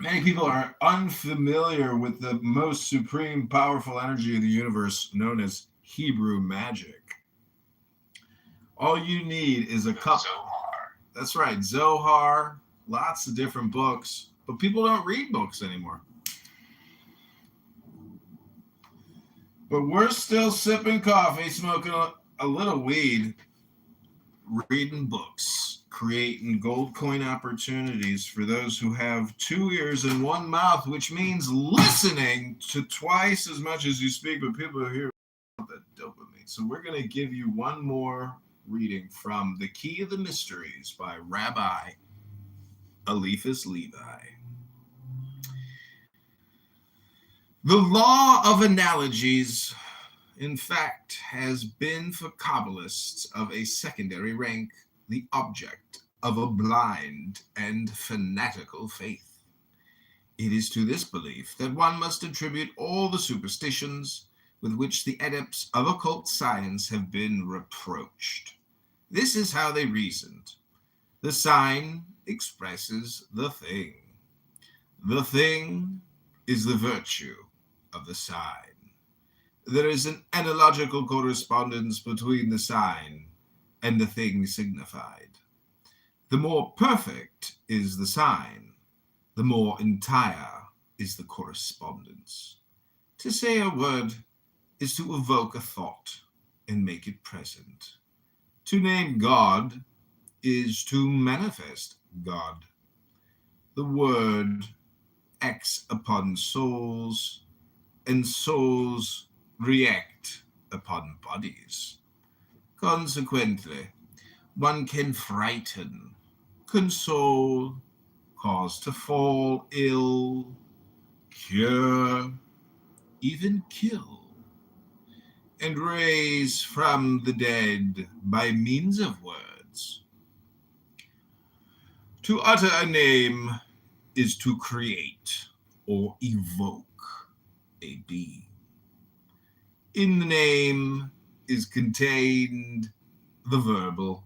Many people are unfamiliar with the most supreme, powerful energy of the universe, known as Hebrew magic. All you need is a cup. Zohar. That's right, Zohar, lots of different books, but people don't read books anymore. But we're still sipping coffee, smoking a little weed, reading books, creating gold coin opportunities for those who have 2 ears and 1 mouth, which means listening to twice as much as you speak, but people hear the dopamine. So we're going to give you one more reading from The Key of the Mysteries by Rabbi Eliphas Levi. The law of analogies, in fact, has been for Kabbalists of a secondary rank the object of a blind and fanatical faith. It is to this belief that one must attribute all the superstitions with which the adepts of occult science have been reproached. This is how they reasoned. The sign expresses the thing. The thing is the virtue of the sign. There is an analogical correspondence between the sign and the thing signified. The more perfect is the sign, the more entire is the correspondence. To say a word is to evoke a thought and make it present. To name God is to manifest God. The word acts upon souls, and souls react upon bodies. Consequently, one can frighten, console, cause to fall ill, cure, even kill, and raise from the dead by means of words. To utter a name is to create or evoke a being. In the name is contained the verbal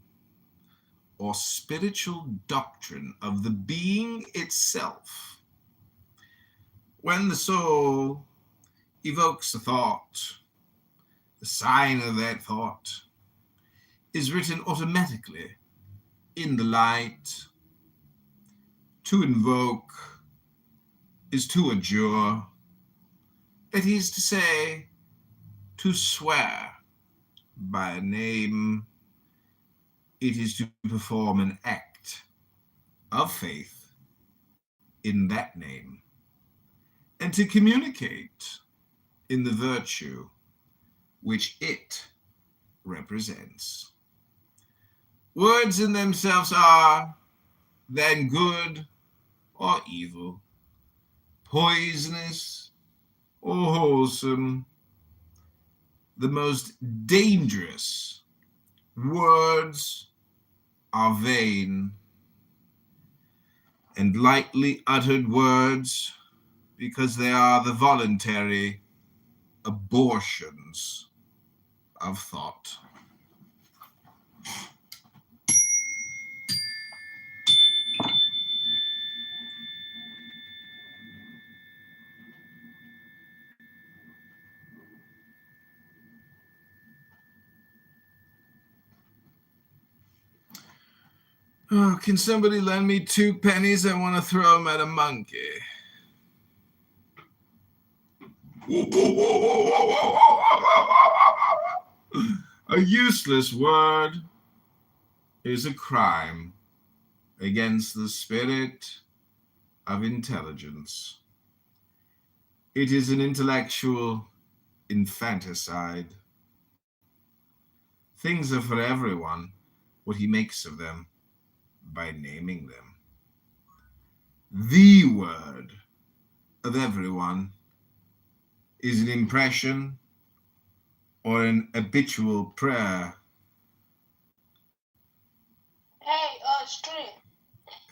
or spiritual doctrine of the being itself. When the soul evokes a thought, the sign of that thought is written automatically in the light. To invoke is to adjure, that is to say, to swear by a name. It is to perform an act of faith in that name, and to communicate in the virtue which it represents. Words in themselves are then good or evil, poisonous or wholesome. The most dangerous words are vain, and lightly uttered words, because they are the voluntary abortions of thought. Oh, can somebody lend me 2 pennies? I want to throw them at a monkey. A useless word is a crime against the spirit of intelligence. It is an intellectual infanticide. Things are for everyone what he makes of them by naming them. The word of everyone is an impression or an habitual prayer. Hey, Stream.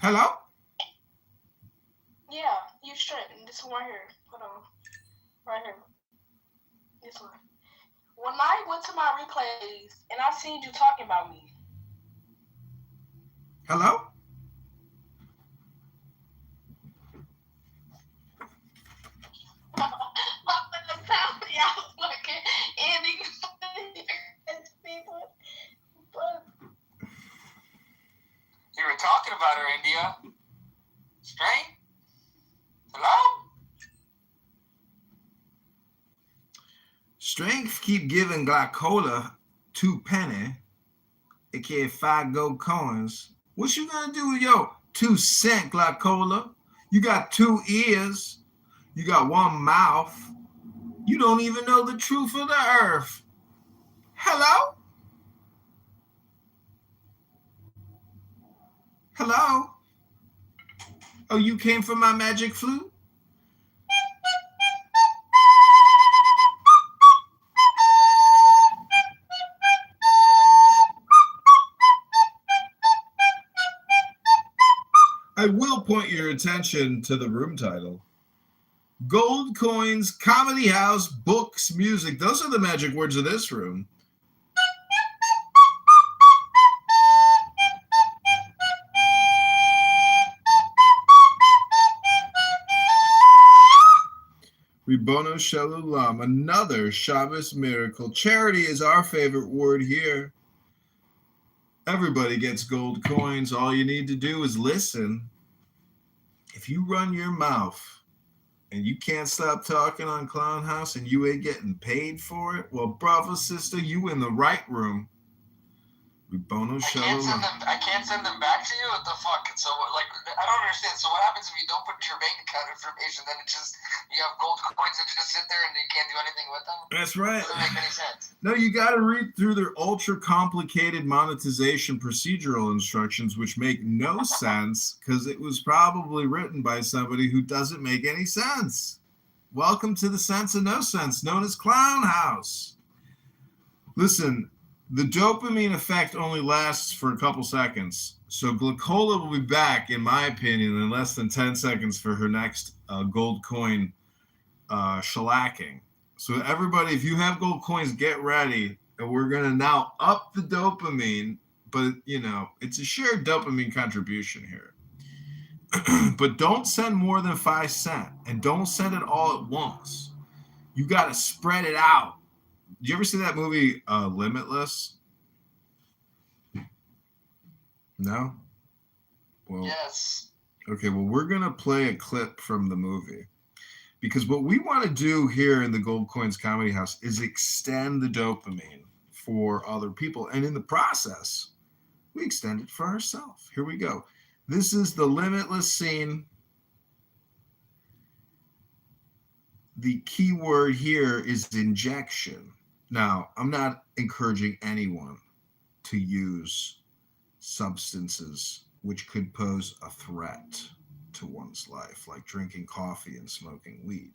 Hello? Yeah, you Stream. This one right here. Hold on. Right here. This one. When I went to my replays and I seen you talking about me. Hello? Strength keep giving Glycola 2 penny, aka 5 gold coins. What you gonna do with your 2 cent Glycola? You got 2 ears. You got 1 mouth. You don't even know the truth of the earth. Hello? Hello? Oh, you came for my magic flute? I will point your attention to the room title. Gold Coins, Comedy House, Books, Music. Those are the magic words of this room. Ribono Shalulam, another Shabbos miracle. Charity is our favorite word here. Everybody gets gold coins. All you need to do is listen. If you run your mouth and you can't stop talking on Clown House and you ain't getting paid for it, well, bravo, sister, you in the right room. Ribono Shalulam. I can't send them back to you? What the fuck? So, like, I don't understand. So what happens if you don't put your bank account information? Then it just, you have gold coins that just sit there and you can't do anything with them? That's right. Doesn't make any sense. No, you got to read through their ultra complicated monetization procedural instructions, which make no sense because it was probably written by somebody who doesn't make any sense. Welcome to the sense of no sense, known as Clown House. Listen, the dopamine effect only lasts for a couple seconds. So Glycola will be back, in my opinion, in less than 10 seconds for her next gold coin shellacking. So everybody, if you have gold coins, get ready. And we're going to now up the dopamine. But, you know, it's a shared dopamine contribution here. But don't send more than 5 cents. And don't send it all at once. You got to spread it out. Did you ever see that movie Limitless? No? Well, yes. Okay, well, we're going to play a clip from the movie. Because what we want to do here in the Gold Coins Comedy House is extend the dopamine for other people. And in the process, we extend it for ourselves. Here we go. This is the Limitless scene. The key word here is injection. Now, I'm not encouraging anyone to use substances which could pose a threat to one's life, like drinking coffee and smoking weed.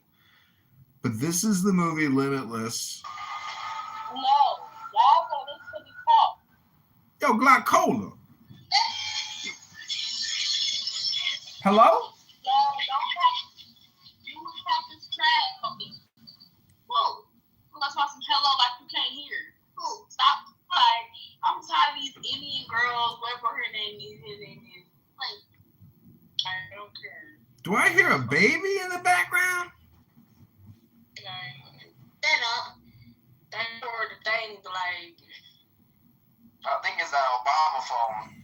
But this is the movie Limitless. No, y'all know this to be caught. Yo, Glycola. Hello? Y'all don't have, you have this trash on me. Whoa. Let's watch some hello like you can't hear. Ooh, stop. Like, I'm tired of these Indian girls, whatever her name is, like, I don't care. Do I hear a baby in the background? Stand up. That's for the thing, like. I think it's that Obama phone.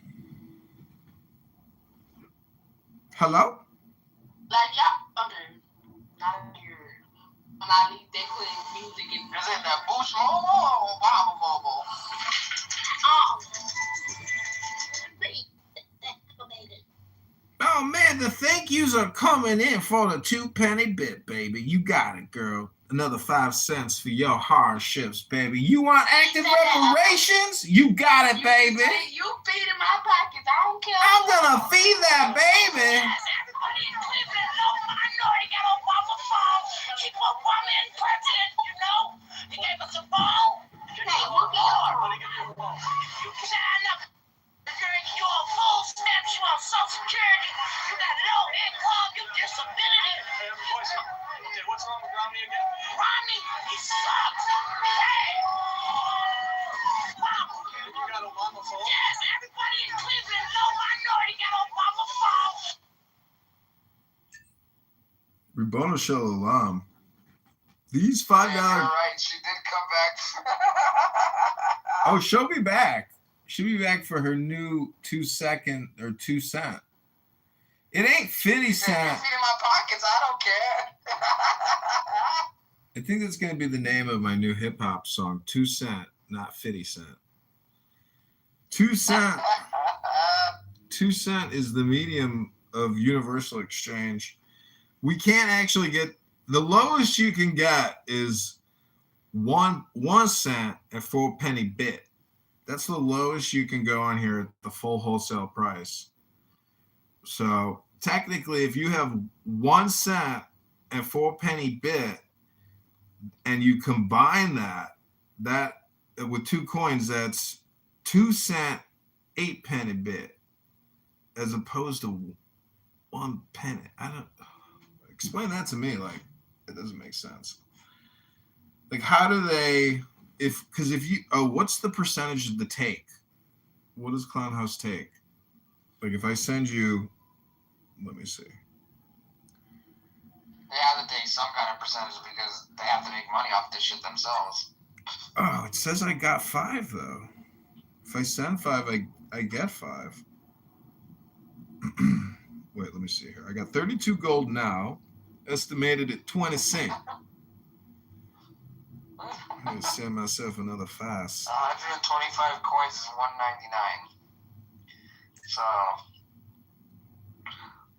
Hello? Like, yeah, okay. Not here. When I leave, they put music in. Is it that Bush Mobile or Obama Mobile? Oh, man, the thank yous are coming in for the 2 penny bit, baby. You got it, girl. Another 5 cents for your hardships, baby. You want active reparations? You got it, baby. You feed in my pockets. I don't care. I'm gonna feed that baby. Yes, everybody in Cleveland knows I know they got Obama phone. Keep Obama in president, you know? He gave us a phone. You know, you sign up. You're a full steps, you on Social Security, you got low income, you disability. Okay, what's wrong with Romney again? Romney, he sucks. Hey! You got Obama phone? Yes, everybody in Cleveland know I know they got Obama phone. Ribono Shalulam. These $5. You're right, she did come back. Oh, she'll be back. She'll be back for her new 2 cent. It ain't 50 cent. You feed in my pockets, I don't care. I think that's going to be the name of my new hip hop song, 2 Cent, not 50 Cent. 2 Cent. 2 Cent is the medium of universal exchange. We can't actually get, the lowest you can get is 1 cent and 4 penny bit. That's the lowest you can go on here at the full wholesale price. So technically, if you have 1 cent and 4 penny bit, and you combine that with 2 coins, that's 2 cent, 8 penny bit, as opposed to 1 penny. I don't explain that to me. Like, it doesn't make sense. Like, how do they? Because if you what's the percentage of the take? What does Clown House take? Like, if I send you, let me see. They have to take some kind of percentage because they have to make money off this shit themselves. Oh, it says I got 5 though. If I send 5, I get 5. Wait, let me see here. I got 32 gold now, estimated at 20 cents. I'm gonna send myself another fast. 125 coins is $1.99. So,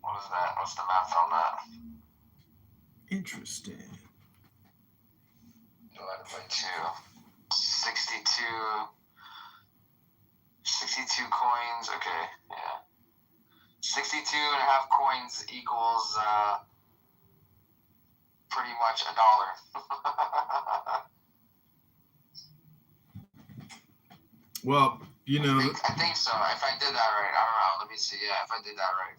what is that? What's the math on that? Interesting. Divided by 2. 62 coins. Okay, yeah. 62 and a half coins equals pretty much $1. Well, you know. I think so. If I did that right, I don't know. Let me see. Yeah, if I did that right.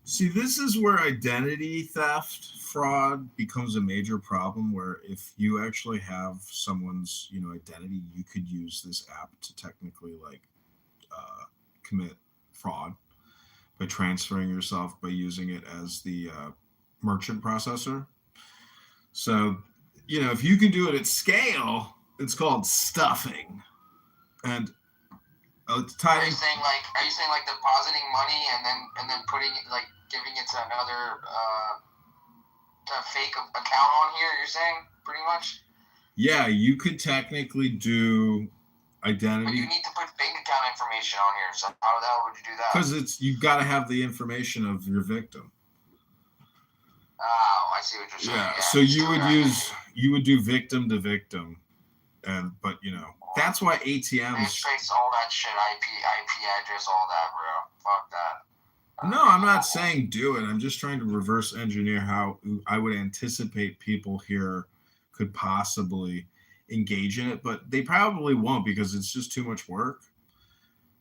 See, this is where identity theft, fraud becomes a major problem, where if you actually have someone's, identity, you could use this app to technically commit fraud by transferring yourself, by using it as the merchant processor. So, if you can do it at scale, it's called stuffing. And it's tied. Are you saying like depositing money and then putting it, like giving it to another fake account on here? You're saying pretty much. Yeah, you could technically do identity. But you need to put bank account information on here. So how the hell would you do that? Because you've got to have the information of your victim. Oh, I see what you're saying. Yeah, so you would do victim to victim, but that's why ATMs. They trace all that shit, IP address, all that, bro. Fuck that. No, I'm not saying do it. I'm just trying to reverse engineer how I would anticipate people here could possibly engage in it, but they probably won't because it's just too much work.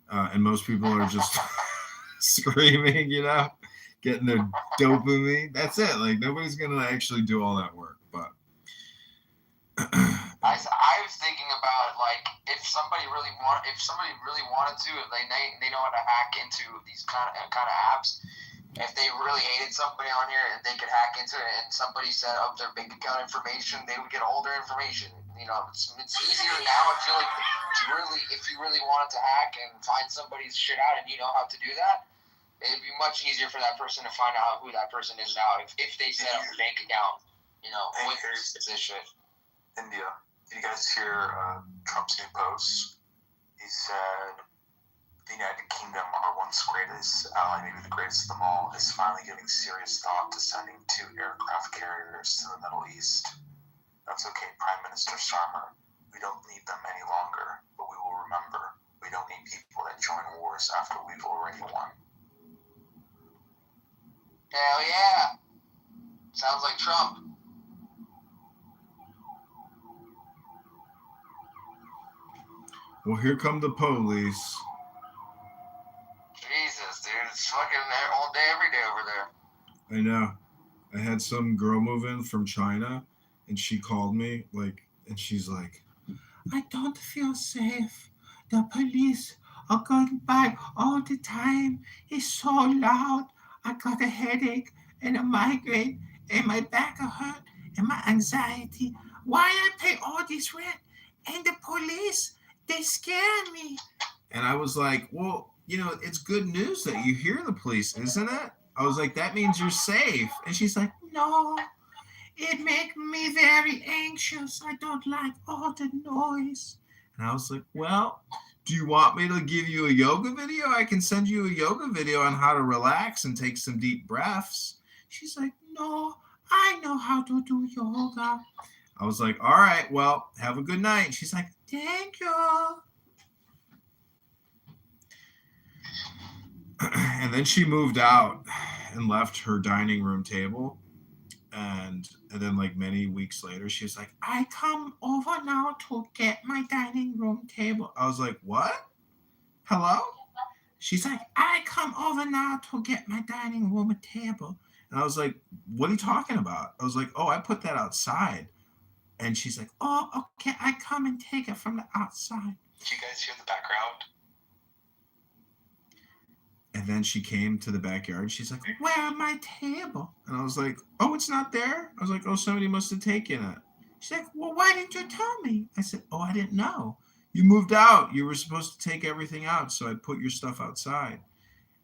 And most people are just screaming, getting their dopamine. That's it. Like, nobody's going to actually do all that work, but. I was thinking about, like, if somebody really wanted to, if they know how to hack into these kind of apps, if they really hated somebody on here and they could hack into it and somebody set up their bank account information, they would get all their information. It's easier now. I feel like if you really wanted to hack and find somebody's shit out and you know how to do that, it'd be much easier for that person to find out who that person is now if they set up a bank account, with this shit. India. Did you guys hear Trump's new post? He said the United Kingdom, our once greatest ally, maybe the greatest of them all, is finally giving serious thought to sending 2 aircraft carriers to the Middle East. That's okay, Prime Minister Starmer. We don't need them any longer, but we will remember we don't need people that join wars after we've already won. Hell yeah. Sounds like Trump. Well, here come the police. Jesus, dude. It's fucking all day, every day over there. I know. I had some girl move in from China, and she called me, and she's like, I don't feel safe. The police are going by all the time. It's so loud. I got a headache and a migraine, and my back hurt, and my anxiety. Why I pay all this rent? And the police, they scare me. And I was like, well, it's good news that you hear the police, isn't it? I was like, that means you're safe. And she's like, no, It makes me very anxious. I don't like all the noise. And I was like, well, do you want me to give you a yoga video? I can send you a yoga video on how to relax and take some deep breaths. She's like, no, I know how to do yoga. I was like, all right, well, have a good night. She's like, thank you. And then she moved out and left her dining room table. And then like many weeks later, she was like, I come over now to get my dining room table. I was like, what? Hello? She's like, I come over now to get my dining room table. And I was like, what are you talking about? I was like, oh, I put that outside. And she's like, oh, okay, I come and take it from the outside. Did you guys hear the background? And then she came to the backyard. She's like, where is my table? And I was like, oh, it's not there? I was like, oh, somebody must have taken it. She's like, well, why didn't you tell me? I said, oh, I didn't know. You moved out. You were supposed to take everything out, so I put your stuff outside.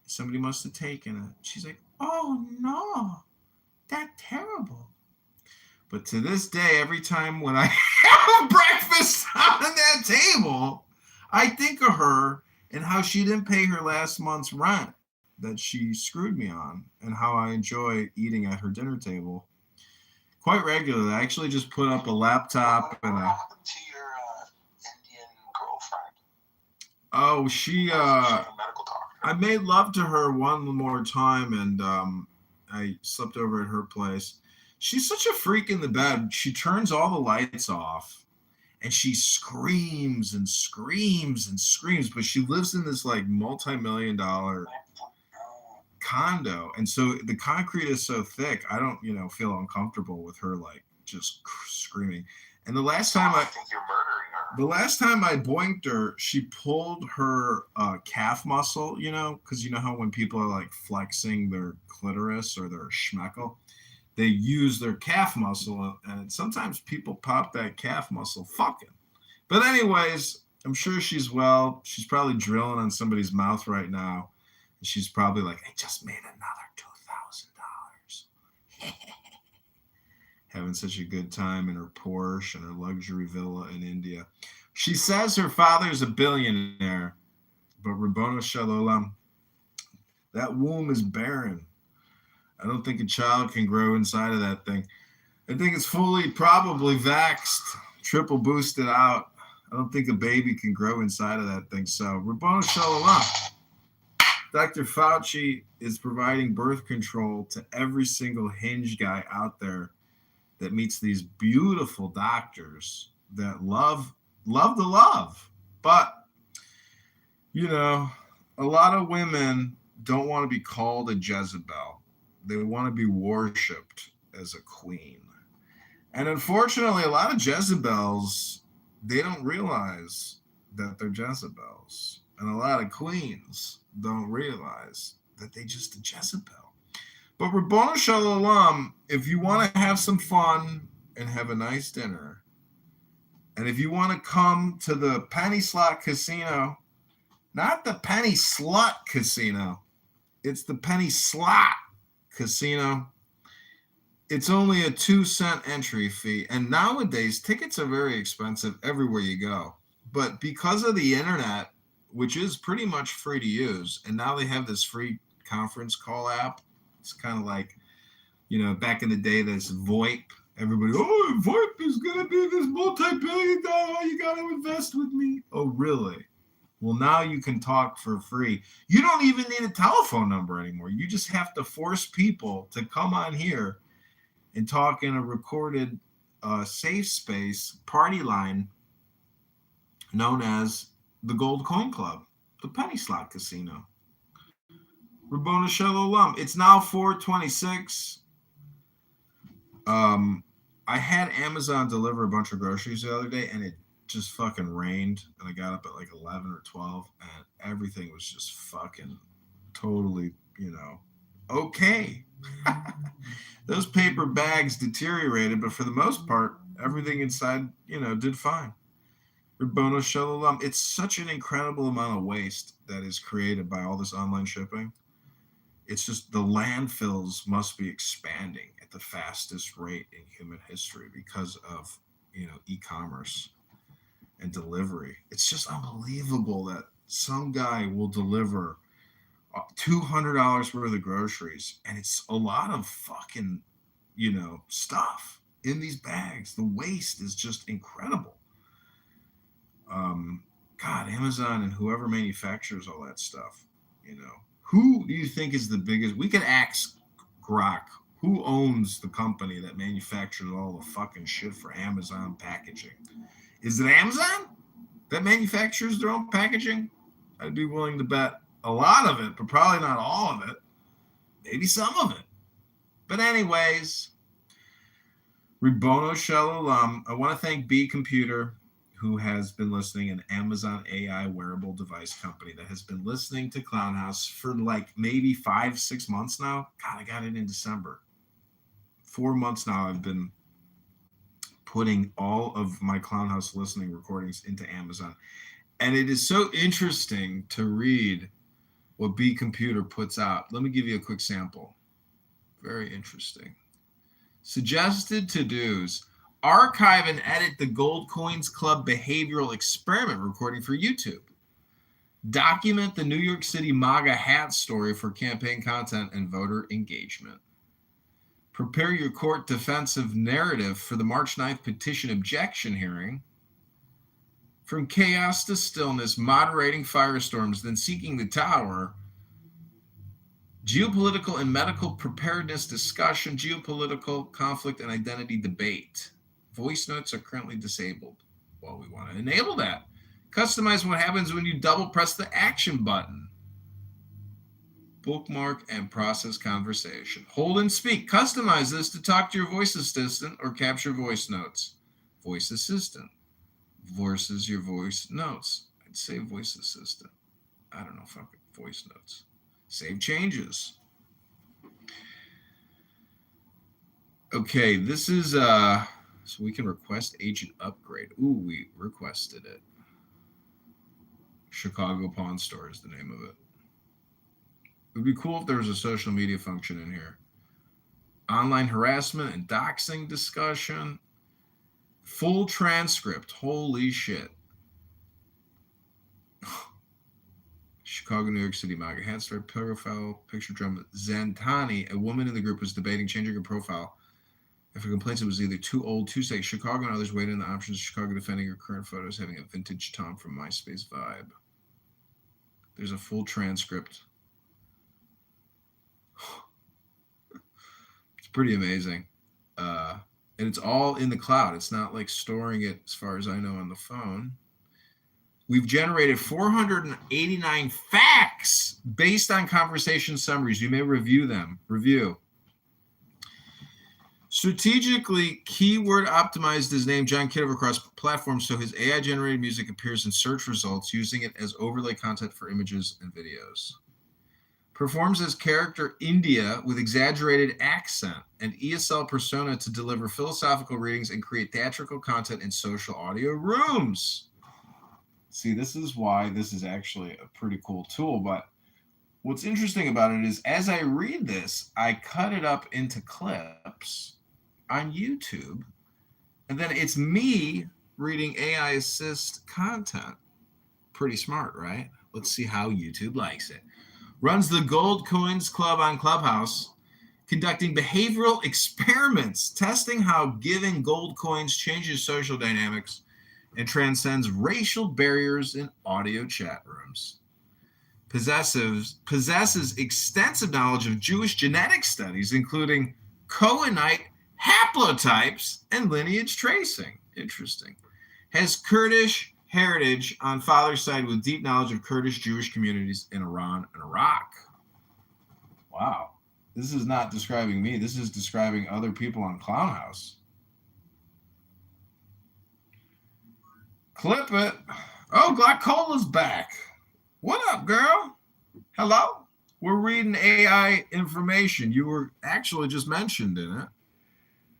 Somebody must have taken it. She's like, oh, no. That's terrible. But to this day, every time when I have breakfast on that table, I think of her and how she didn't pay her last month's rent that she screwed me on, and how I enjoy eating at her dinner table quite regularly. I actually just put up a laptop and What happened to your Indian girlfriend? Oh, she I made love to her one more time, and I slept over at her place. She's such a freak in the bed. She turns all the lights off, and she screams and screams and screams, but she lives in this like multi-million-dollar condo, and so the concrete is so thick, I don't feel uncomfortable with her like just screaming. And the last time I think you're murdering her. the last time I boinked her, she pulled her calf muscle, because you know how when people are like flexing their clitoris or their schmeckle, they use their calf muscle, and sometimes people pop that calf muscle fucking. But anyways, I'm sure she's well. She's probably drilling on somebody's mouth right now. And she's probably like, I just made another $2,000. Having such a good time in her Porsche and her luxury villa in India. She says her father's a billionaire, but Rabboni Shalom, that womb is barren. I don't think a child can grow inside of that thing. I think it's fully probably vaxxed, triple boosted out. I don't think a baby can grow inside of that thing. So, Rabboni Shalom. Dr. Fauci is providing birth control to every single hinge guy out there that meets these beautiful doctors that love the love. But, a lot of women don't want to be called a Jezebel. They want to be worshipped as a queen. And unfortunately, a lot of Jezebels, they don't realize that they're Jezebels. And a lot of queens don't realize that they just a Jezebel. But Rabboni Shalom, if you want to have some fun and have a nice dinner, and if you want to come to the Penny Slot Casino, not the Penny Slut Casino, it's the Penny Slot Casino. It's only a 2-cent entry fee. And nowadays, tickets are very expensive everywhere you go. But because of the internet, which is pretty much free to use, and now they have this free conference call app. It's kind of like, back in the day, this VoIP. Everybody, VoIP is going to be this multi-billion-dollar, you got to invest with me. Oh, really? Well, now you can talk for free. You don't even need a telephone number anymore. You just have to force people to come on here and talk in a recorded safe space party line known as the Gold Coin Club, the Penny Slot Casino. Rabboni Shalom. It's now 4:26. I had Amazon deliver a bunch of groceries the other day, and it just fucking rained. And I got up at like 11 or 12, and everything was just fucking totally, okay. Those paper bags deteriorated, but for the most part, everything inside, did fine. Rabboni Shalom. It's such an incredible amount of waste that is created by all this online shipping. It's just the landfills must be expanding at the fastest rate in human history because of, e-commerce and delivery. It's just unbelievable that some guy will deliver $200 worth of groceries, and it's a lot of fucking, stuff in these bags. The waste is just incredible. God, Amazon and whoever manufactures all that stuff, who do you think is the biggest? We can ask Grok, who owns the company that manufactures all the fucking shit for Amazon packaging? Is it Amazon that manufactures their own packaging? I'd be willing to bet a lot of it, but probably not all of it. Maybe some of it. But anyways, Ribono Shalom. I want to thank B Computer, who has been listening, an Amazon AI wearable device company that has been listening to Clown House for like maybe 5-6 months now. God, I got it in December. 4 months now I've been putting all of my Clown House listening recordings into Amazon. And it is so interesting to read what B Computer puts out. Let me give you a quick sample. Very interesting. Suggested to-dos. Archive and edit the Gold Coins Club behavioral experiment recording for YouTube. Document the New York City MAGA hat story for campaign content and voter engagement. Prepare your court defensive narrative for the March 9th petition objection hearing. From chaos to stillness, moderating firestorms, then seeking the tower. Geopolitical and medical preparedness discussion, geopolitical conflict and identity debate. Voice notes are currently disabled. Well, we want to enable that. Customize what happens when you double press the action button. Bookmark and process conversation. Hold and speak. Customize this to talk to your voice assistant or capture voice notes. Voice assistant versus your voice notes. I'd say voice assistant. I don't know, fuck it. Voice notes. Save changes. Okay, this is so we can request agent upgrade. Ooh, we requested it. Chicago Pawn Store is the name of it. It would be cool if there was a social media function in here. Online harassment and doxing discussion. Full transcript. Holy shit. Chicago, New York City, MAGA hat story, profile, picture drum. Zantani, a woman in the group, was debating changing her profile. After complaints, it was either too old, too safe. Chicago and others weighed in the options. Chicago defending her current photos, having a vintage Tom from MySpace vibe. There's a full transcript. It's pretty amazing. And it's all in the cloud. It's not like storing it, as far as I know, on the phone. We've generated 489 facts based on conversation summaries. You may review them. Review. Strategically keyword optimized his name, John Kitover, across platforms so his AI-generated music appears in search results, using it as overlay content for images and videos. Performs as character India with exaggerated accent and ESL persona to deliver philosophical readings and create theatrical content in social audio rooms. See, this is why this is actually a pretty cool tool. But what's interesting about it is as I read this, I cut it up into clips on YouTube, and then it's me reading AI assist content. Pretty smart, right? Let's see how YouTube likes it. Runs the Gold Coins Club on Clubhouse, conducting behavioral experiments, testing how giving gold coins changes social dynamics and transcends racial barriers in audio chat rooms. Possesses extensive knowledge of Jewish genetic studies, including Cohenite haplotypes and lineage tracing. Interesting. Has Kurdish heritage on father's side with deep knowledge of Kurdish Jewish communities in Iran and Iraq. Wow. This is not describing me. This is describing other people on Clown House. Clip it. Oh, Glaucola's back. What up, girl? Hello? We're reading AI information. You were actually just mentioned in it.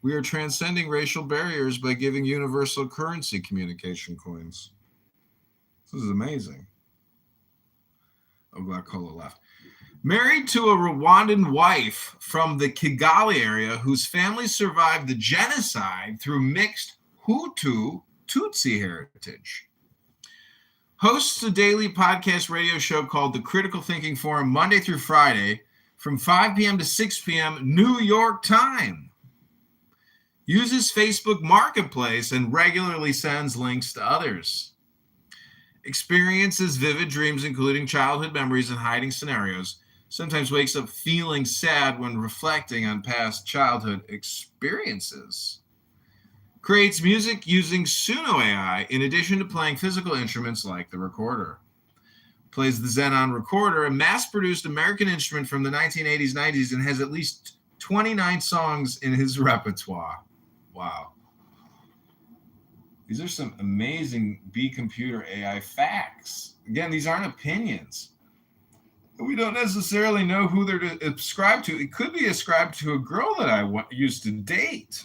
We are transcending racial barriers by giving universal currency communication coins. This is amazing. Oh, Glaucola left. Married to a Rwandan wife from the Kigali area whose family survived the genocide through mixed Hutu-Tutsi heritage. Hosts a daily podcast radio show called The Critical Thinking Forum Monday through Friday from 5 p.m. to 6 p.m. New York time. Uses Facebook Marketplace and regularly sends links to others. Experiences vivid dreams, including childhood memories and hiding scenarios. Sometimes wakes up feeling sad when reflecting on past childhood experiences. Creates music using Suno AI in addition to playing physical instruments like the recorder. Plays the Xenon recorder, a mass-produced American instrument from the 1980s, 90s, and has at least 29 songs in his repertoire. Wow. These are some amazing B-computer AI facts. Again, these aren't opinions. We don't necessarily know who they're ascribed to. It could be ascribed to a girl that I used to date.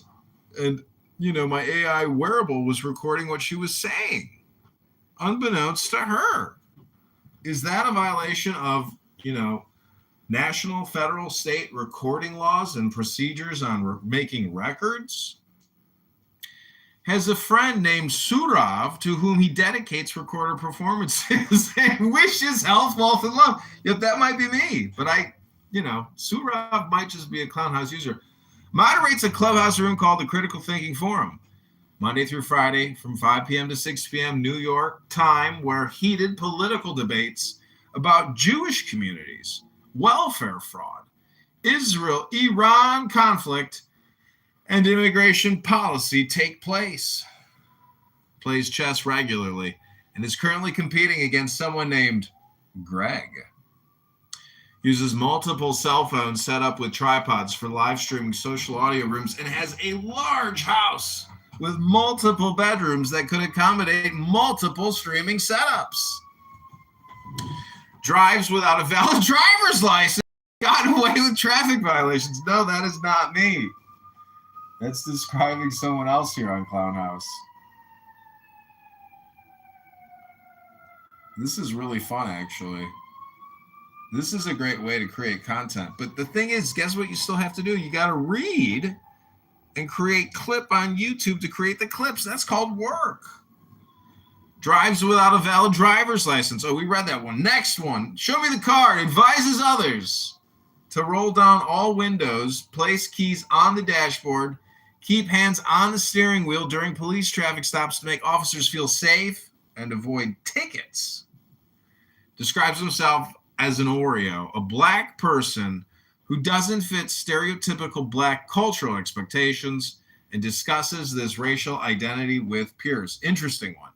And, my AI wearable was recording what she was saying, unbeknownst to her. Is that a violation of, national, federal, state recording laws and procedures on making records? Has a friend named Surav to whom he dedicates recorder performances and wishes health, wealth, and love. Yet that might be me, but Surav might just be a Clownhouse user. Moderates a Clubhouse room called the Critical Thinking Forum, Monday through Friday from 5 p.m. to 6 p.m. New York time, where heated political debates about Jewish communities, welfare fraud, Israel-Iran conflict, and immigration policy take place. Plays chess regularly and is currently competing against someone named Greg. Uses multiple cell phones set up with tripods for live streaming social audio rooms and has a large house with multiple bedrooms that could accommodate multiple streaming setups. Drives without a valid driver's license. Got away with traffic violations. No, that is not me. That's describing someone else here on Clownhouse. This is really fun, actually. This is a great way to create content. But the thing is, guess what you still have to do? You got to read and create clip on YouTube to create the clips. That's called work. Drives without a valid driver's license. Oh, we read that one. Next one. Show me the card. Advises others to roll down all windows, place keys on the dashboard, keep hands on the steering wheel during police traffic stops to make officers feel safe and avoid tickets. Describes himself as an Oreo, a black person who doesn't fit stereotypical black cultural expectations, and discusses this racial identity with peers. Interesting one.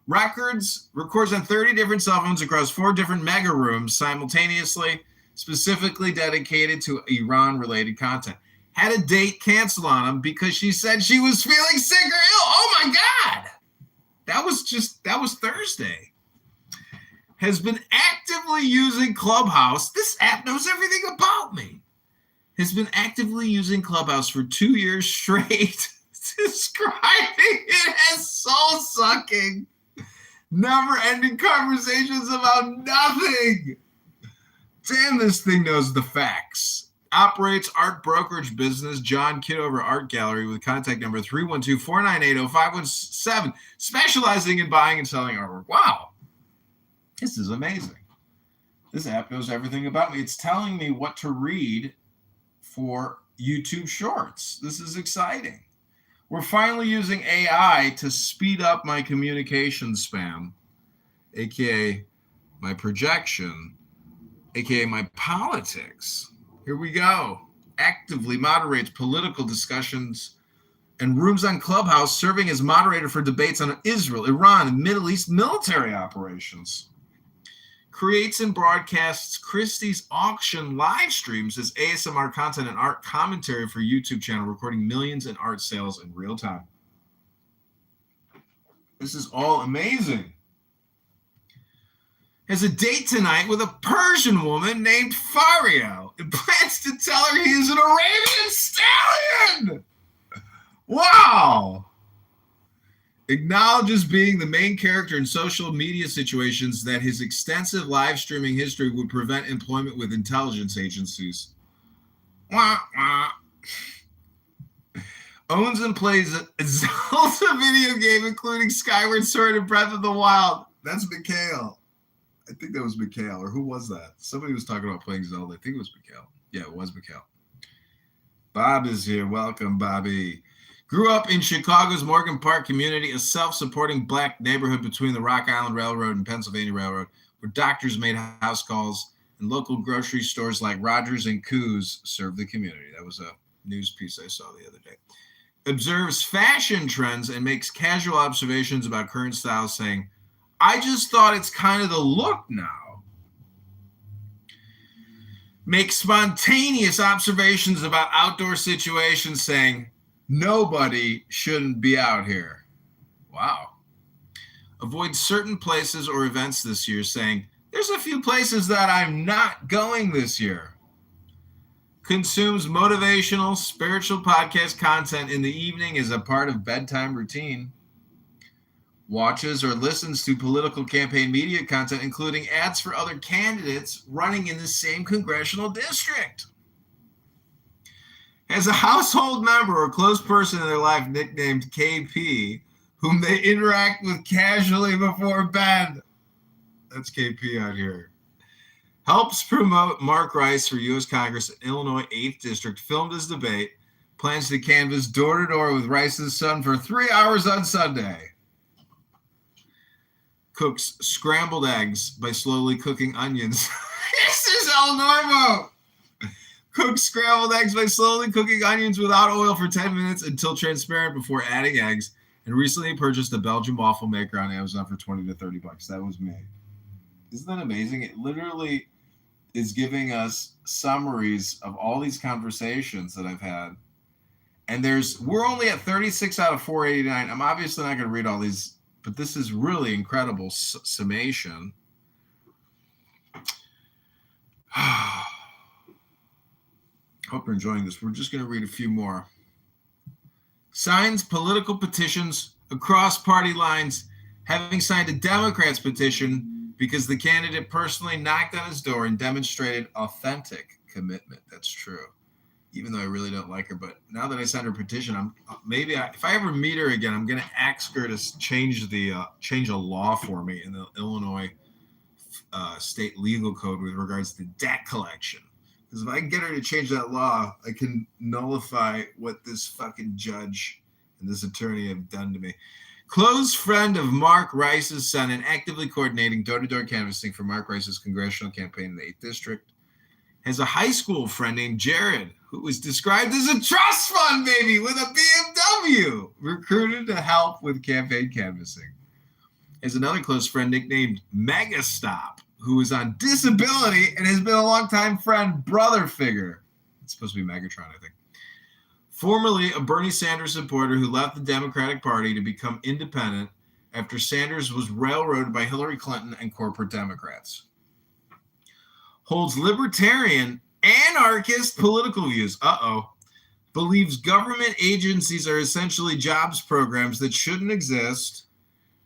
Records on 30 different cell phones across 4 different mega rooms simultaneously, specifically dedicated to Iran-related content. Had a date canceled on him because she said she was feeling sick or ill. Oh my God. That was Thursday. Has been actively using Clubhouse. This app knows everything about me. Has been actively using Clubhouse for 2 years straight, describing it as soul-sucking, never-ending conversations about nothing. Damn, this thing knows the facts. Operates art brokerage business, John Kitover Art Gallery, with contact number 312-498-0517, specializing in buying and selling artwork. Wow. This is amazing. This app knows everything about me. It's telling me what to read for YouTube Shorts. This is exciting. We're finally using AI to speed up my communication span, aka my projection, aka my politics. Here we go. Actively moderates political discussions and rooms on Clubhouse, serving as moderator for debates on Israel, Iran, and Middle East military operations. Creates and broadcasts Christie's auction live streams as ASMR content and art commentary for YouTube channel, recording millions in art sales in real time. This is all amazing. Has a date tonight with a Persian woman named Fario and plans to tell her he is an Arabian stallion. Wow. Acknowledges being the main character in social media situations that his extensive live streaming history would prevent employment with intelligence agencies. Wah, wah. Owns and plays a Zelda video game, including Skyward Sword and Breath of the Wild. That's Mikhail. I think that was Mikhail, or who was that? Somebody was talking about playing Zelda. I think it was Mikhail. Yeah, it was Mikhail. Bob is here. Welcome, Bobby. Grew up in Chicago's Morgan Park community, a self-supporting black neighborhood between the Rock Island Railroad and Pennsylvania Railroad, where doctors made house calls and local grocery stores like Rogers and Coos served the community. That was a news piece I saw the other day. Observes fashion trends and makes casual observations about current styles, saying, I just thought it's kind of the look now. Makes spontaneous observations about outdoor situations, saying, nobody shouldn't be out here. Wow. Avoid certain places or events this year, saying, there's a few places that I'm not going this year. Consumes motivational, spiritual podcast content in the evening as a part of bedtime routine. Watches or listens to political campaign media content, including ads for other candidates running in the same congressional district. Has a household member or close person in their life nicknamed KP, whom they interact with casually before bed. That's KP out here. Helps promote Mark Rice for U.S. Congress in Illinois 8th District. Filmed his debate. Plans to canvass door-to-door with Rice's son for 3 hours on Sunday. Cooks scrambled eggs by slowly cooking onions. This is El Normo. Cooks scrambled eggs by slowly cooking onions without oil for 10 minutes until transparent before adding eggs. And recently purchased a Belgian waffle maker on Amazon for $20 to $30. That was me. Isn't that amazing? It literally is giving us summaries of all these conversations that I've had. And we're only at 36 out of 489. I'm obviously not going to read all these, but this is really incredible summation. Hope you're enjoying this. We're just going to read a few more. Signs political petitions across party lines, having signed a Democrats petition because the candidate personally knocked on his door and demonstrated authentic commitment. That's true. Even though I really don't like her, but now that I signed her petition, if I ever meet her again, I'm going to ask her to change a law for me in the Illinois state legal code with regards to debt collection. Because if I can get her to change that law, I can nullify what this fucking judge and this attorney have done to me. Close friend of Mark Rice's son and actively coordinating door-to-door canvassing for Mark Rice's congressional campaign in the 8th District. Has a high school friend named Jared, who was described as a trust fund baby with a BMW, recruited to help with campaign canvassing. Has another close friend nicknamed Megastop, who is on disability and has been a longtime friend, brother figure. It's supposed to be Megatron, I think. Formerly a Bernie Sanders supporter who left the Democratic Party to become independent after Sanders was railroaded by Hillary Clinton and corporate Democrats. Holds libertarian, anarchist political views. Believes government agencies are essentially jobs programs that shouldn't exist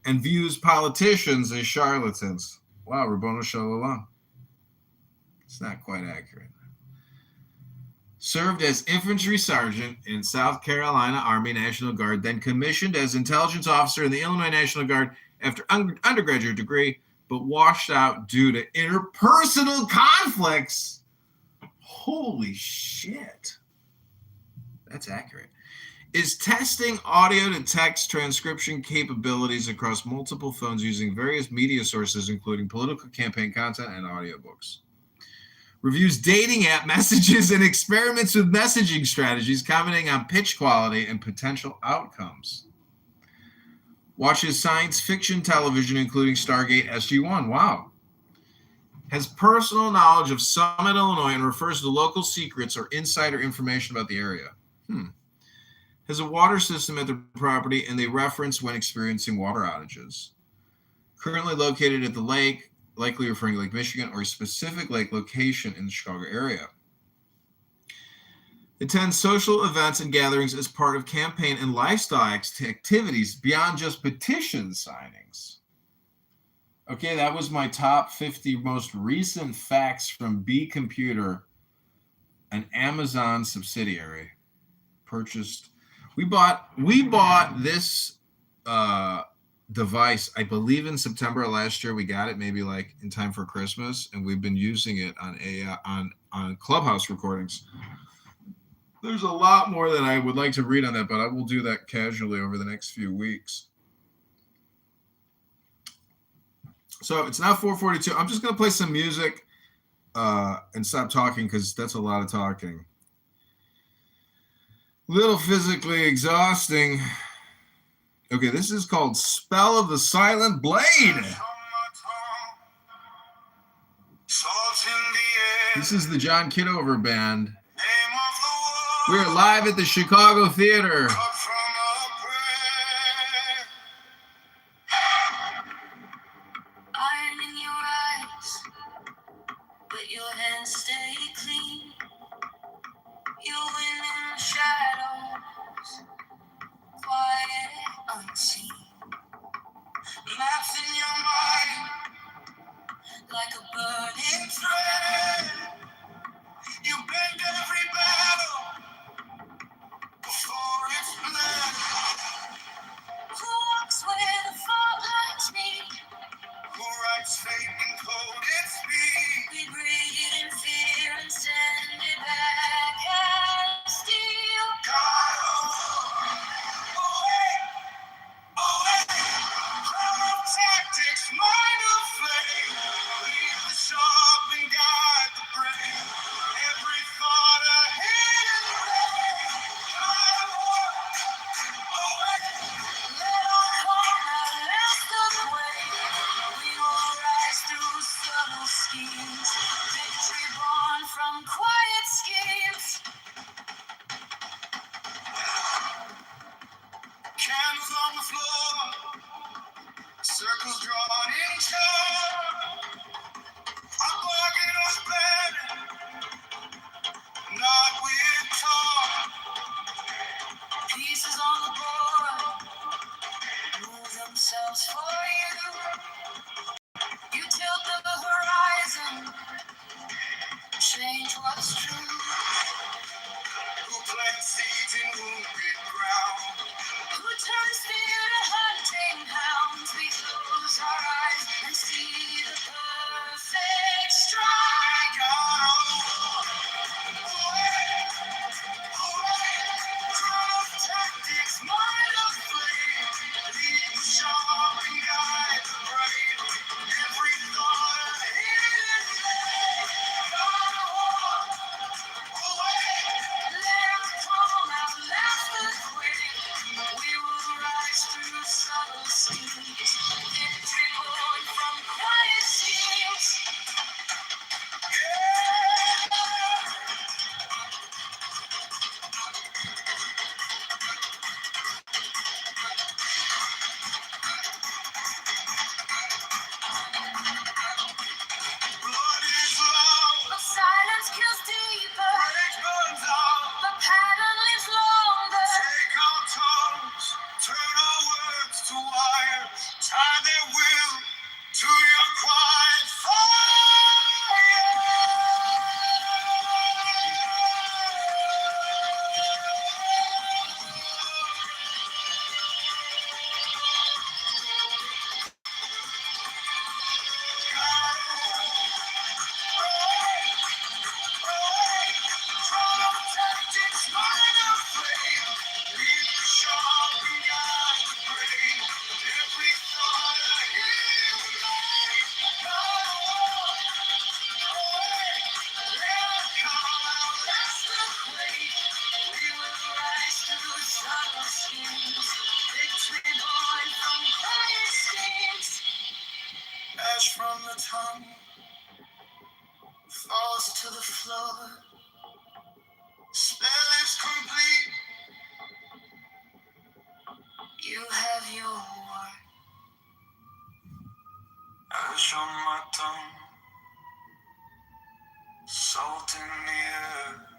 and views politicians as charlatans. Wow, Rabboni Shalom. It's not quite accurate. Served as infantry sergeant in South Carolina Army National Guard, then commissioned as intelligence officer in the Illinois National Guard after undergraduate degree, but washed out due to interpersonal conflicts. Holy shit. That's accurate. Is testing audio to text transcription capabilities across multiple phones using various media sources, including political campaign content and audiobooks. Reviews dating app messages and experiments with messaging strategies, commenting on pitch quality and potential outcomes. Watches science fiction television, including Stargate SG-1. Wow. Has personal knowledge of Summit, Illinois, and refers to local secrets or insider information about the area. Has a water system at the property, and they reference when experiencing water outages. Currently located at the lake, likely referring to Lake Michigan, or a specific lake location in the Chicago area. Attend social events and gatherings as part of campaign and lifestyle activities beyond just petition signings. Okay, that was my top 50 most recent facts from B Computer, an Amazon subsidiary. Purchased. We bought this device, I believe, in September of last year. We got it maybe like in time for Christmas, and we've been using it on Clubhouse recordings. There's a lot more that I would like to read on that, but I will do that casually over the next few weeks. So it's now 4:42. I'm just going to play some music and stop talking because that's a lot of talking. Little physically exhausting. Okay, this is called Spell of the Silent Blade. This is the John Kitover Band. We're live at the Chicago Theater. Iron in your eyes, but your hands stay clean. You win in the shadows, quiet, unseen. Maps in your mind, like a burning thread. You bend every battle before it's bled. Who walks where the fault lines meet? Who writes fate in coded speed? We breathe in fear and send it back as steel. God, away, away. Crown of tactics, mind of flame. Lead the sharp and guide the brave. Every thought a hidden ray. God, away. Let our calm outlast the way. We will rise through subtle schemes. Victory born from quiet schemes. Candles on the floor, circles drawn in chalk. A bargain was bed, not with talk. Pieces on the board, move themselves for you. You tilt the horizon, change what's true. Who plants seeds in wounded ground? Who turns fear to hunting hounds? We close our eyes and see the perfect strike. Tactics, mind of flame. Lead the sharp and guide the brave. Every thought a hidden flame. God of war, away. Let us calm outlast the quake. We will rise through subtle schemes. Victory born from quiet schemes. Blood is loud. The silence kills deeper. Rage burns out. The pattern lives longer. Take our tongues, turn our words to wire. Tie their will to your quiet fire. Ash from the tongue falls to the floor. Spell is complete. You have your word. Ash on my tongue, salt in the air.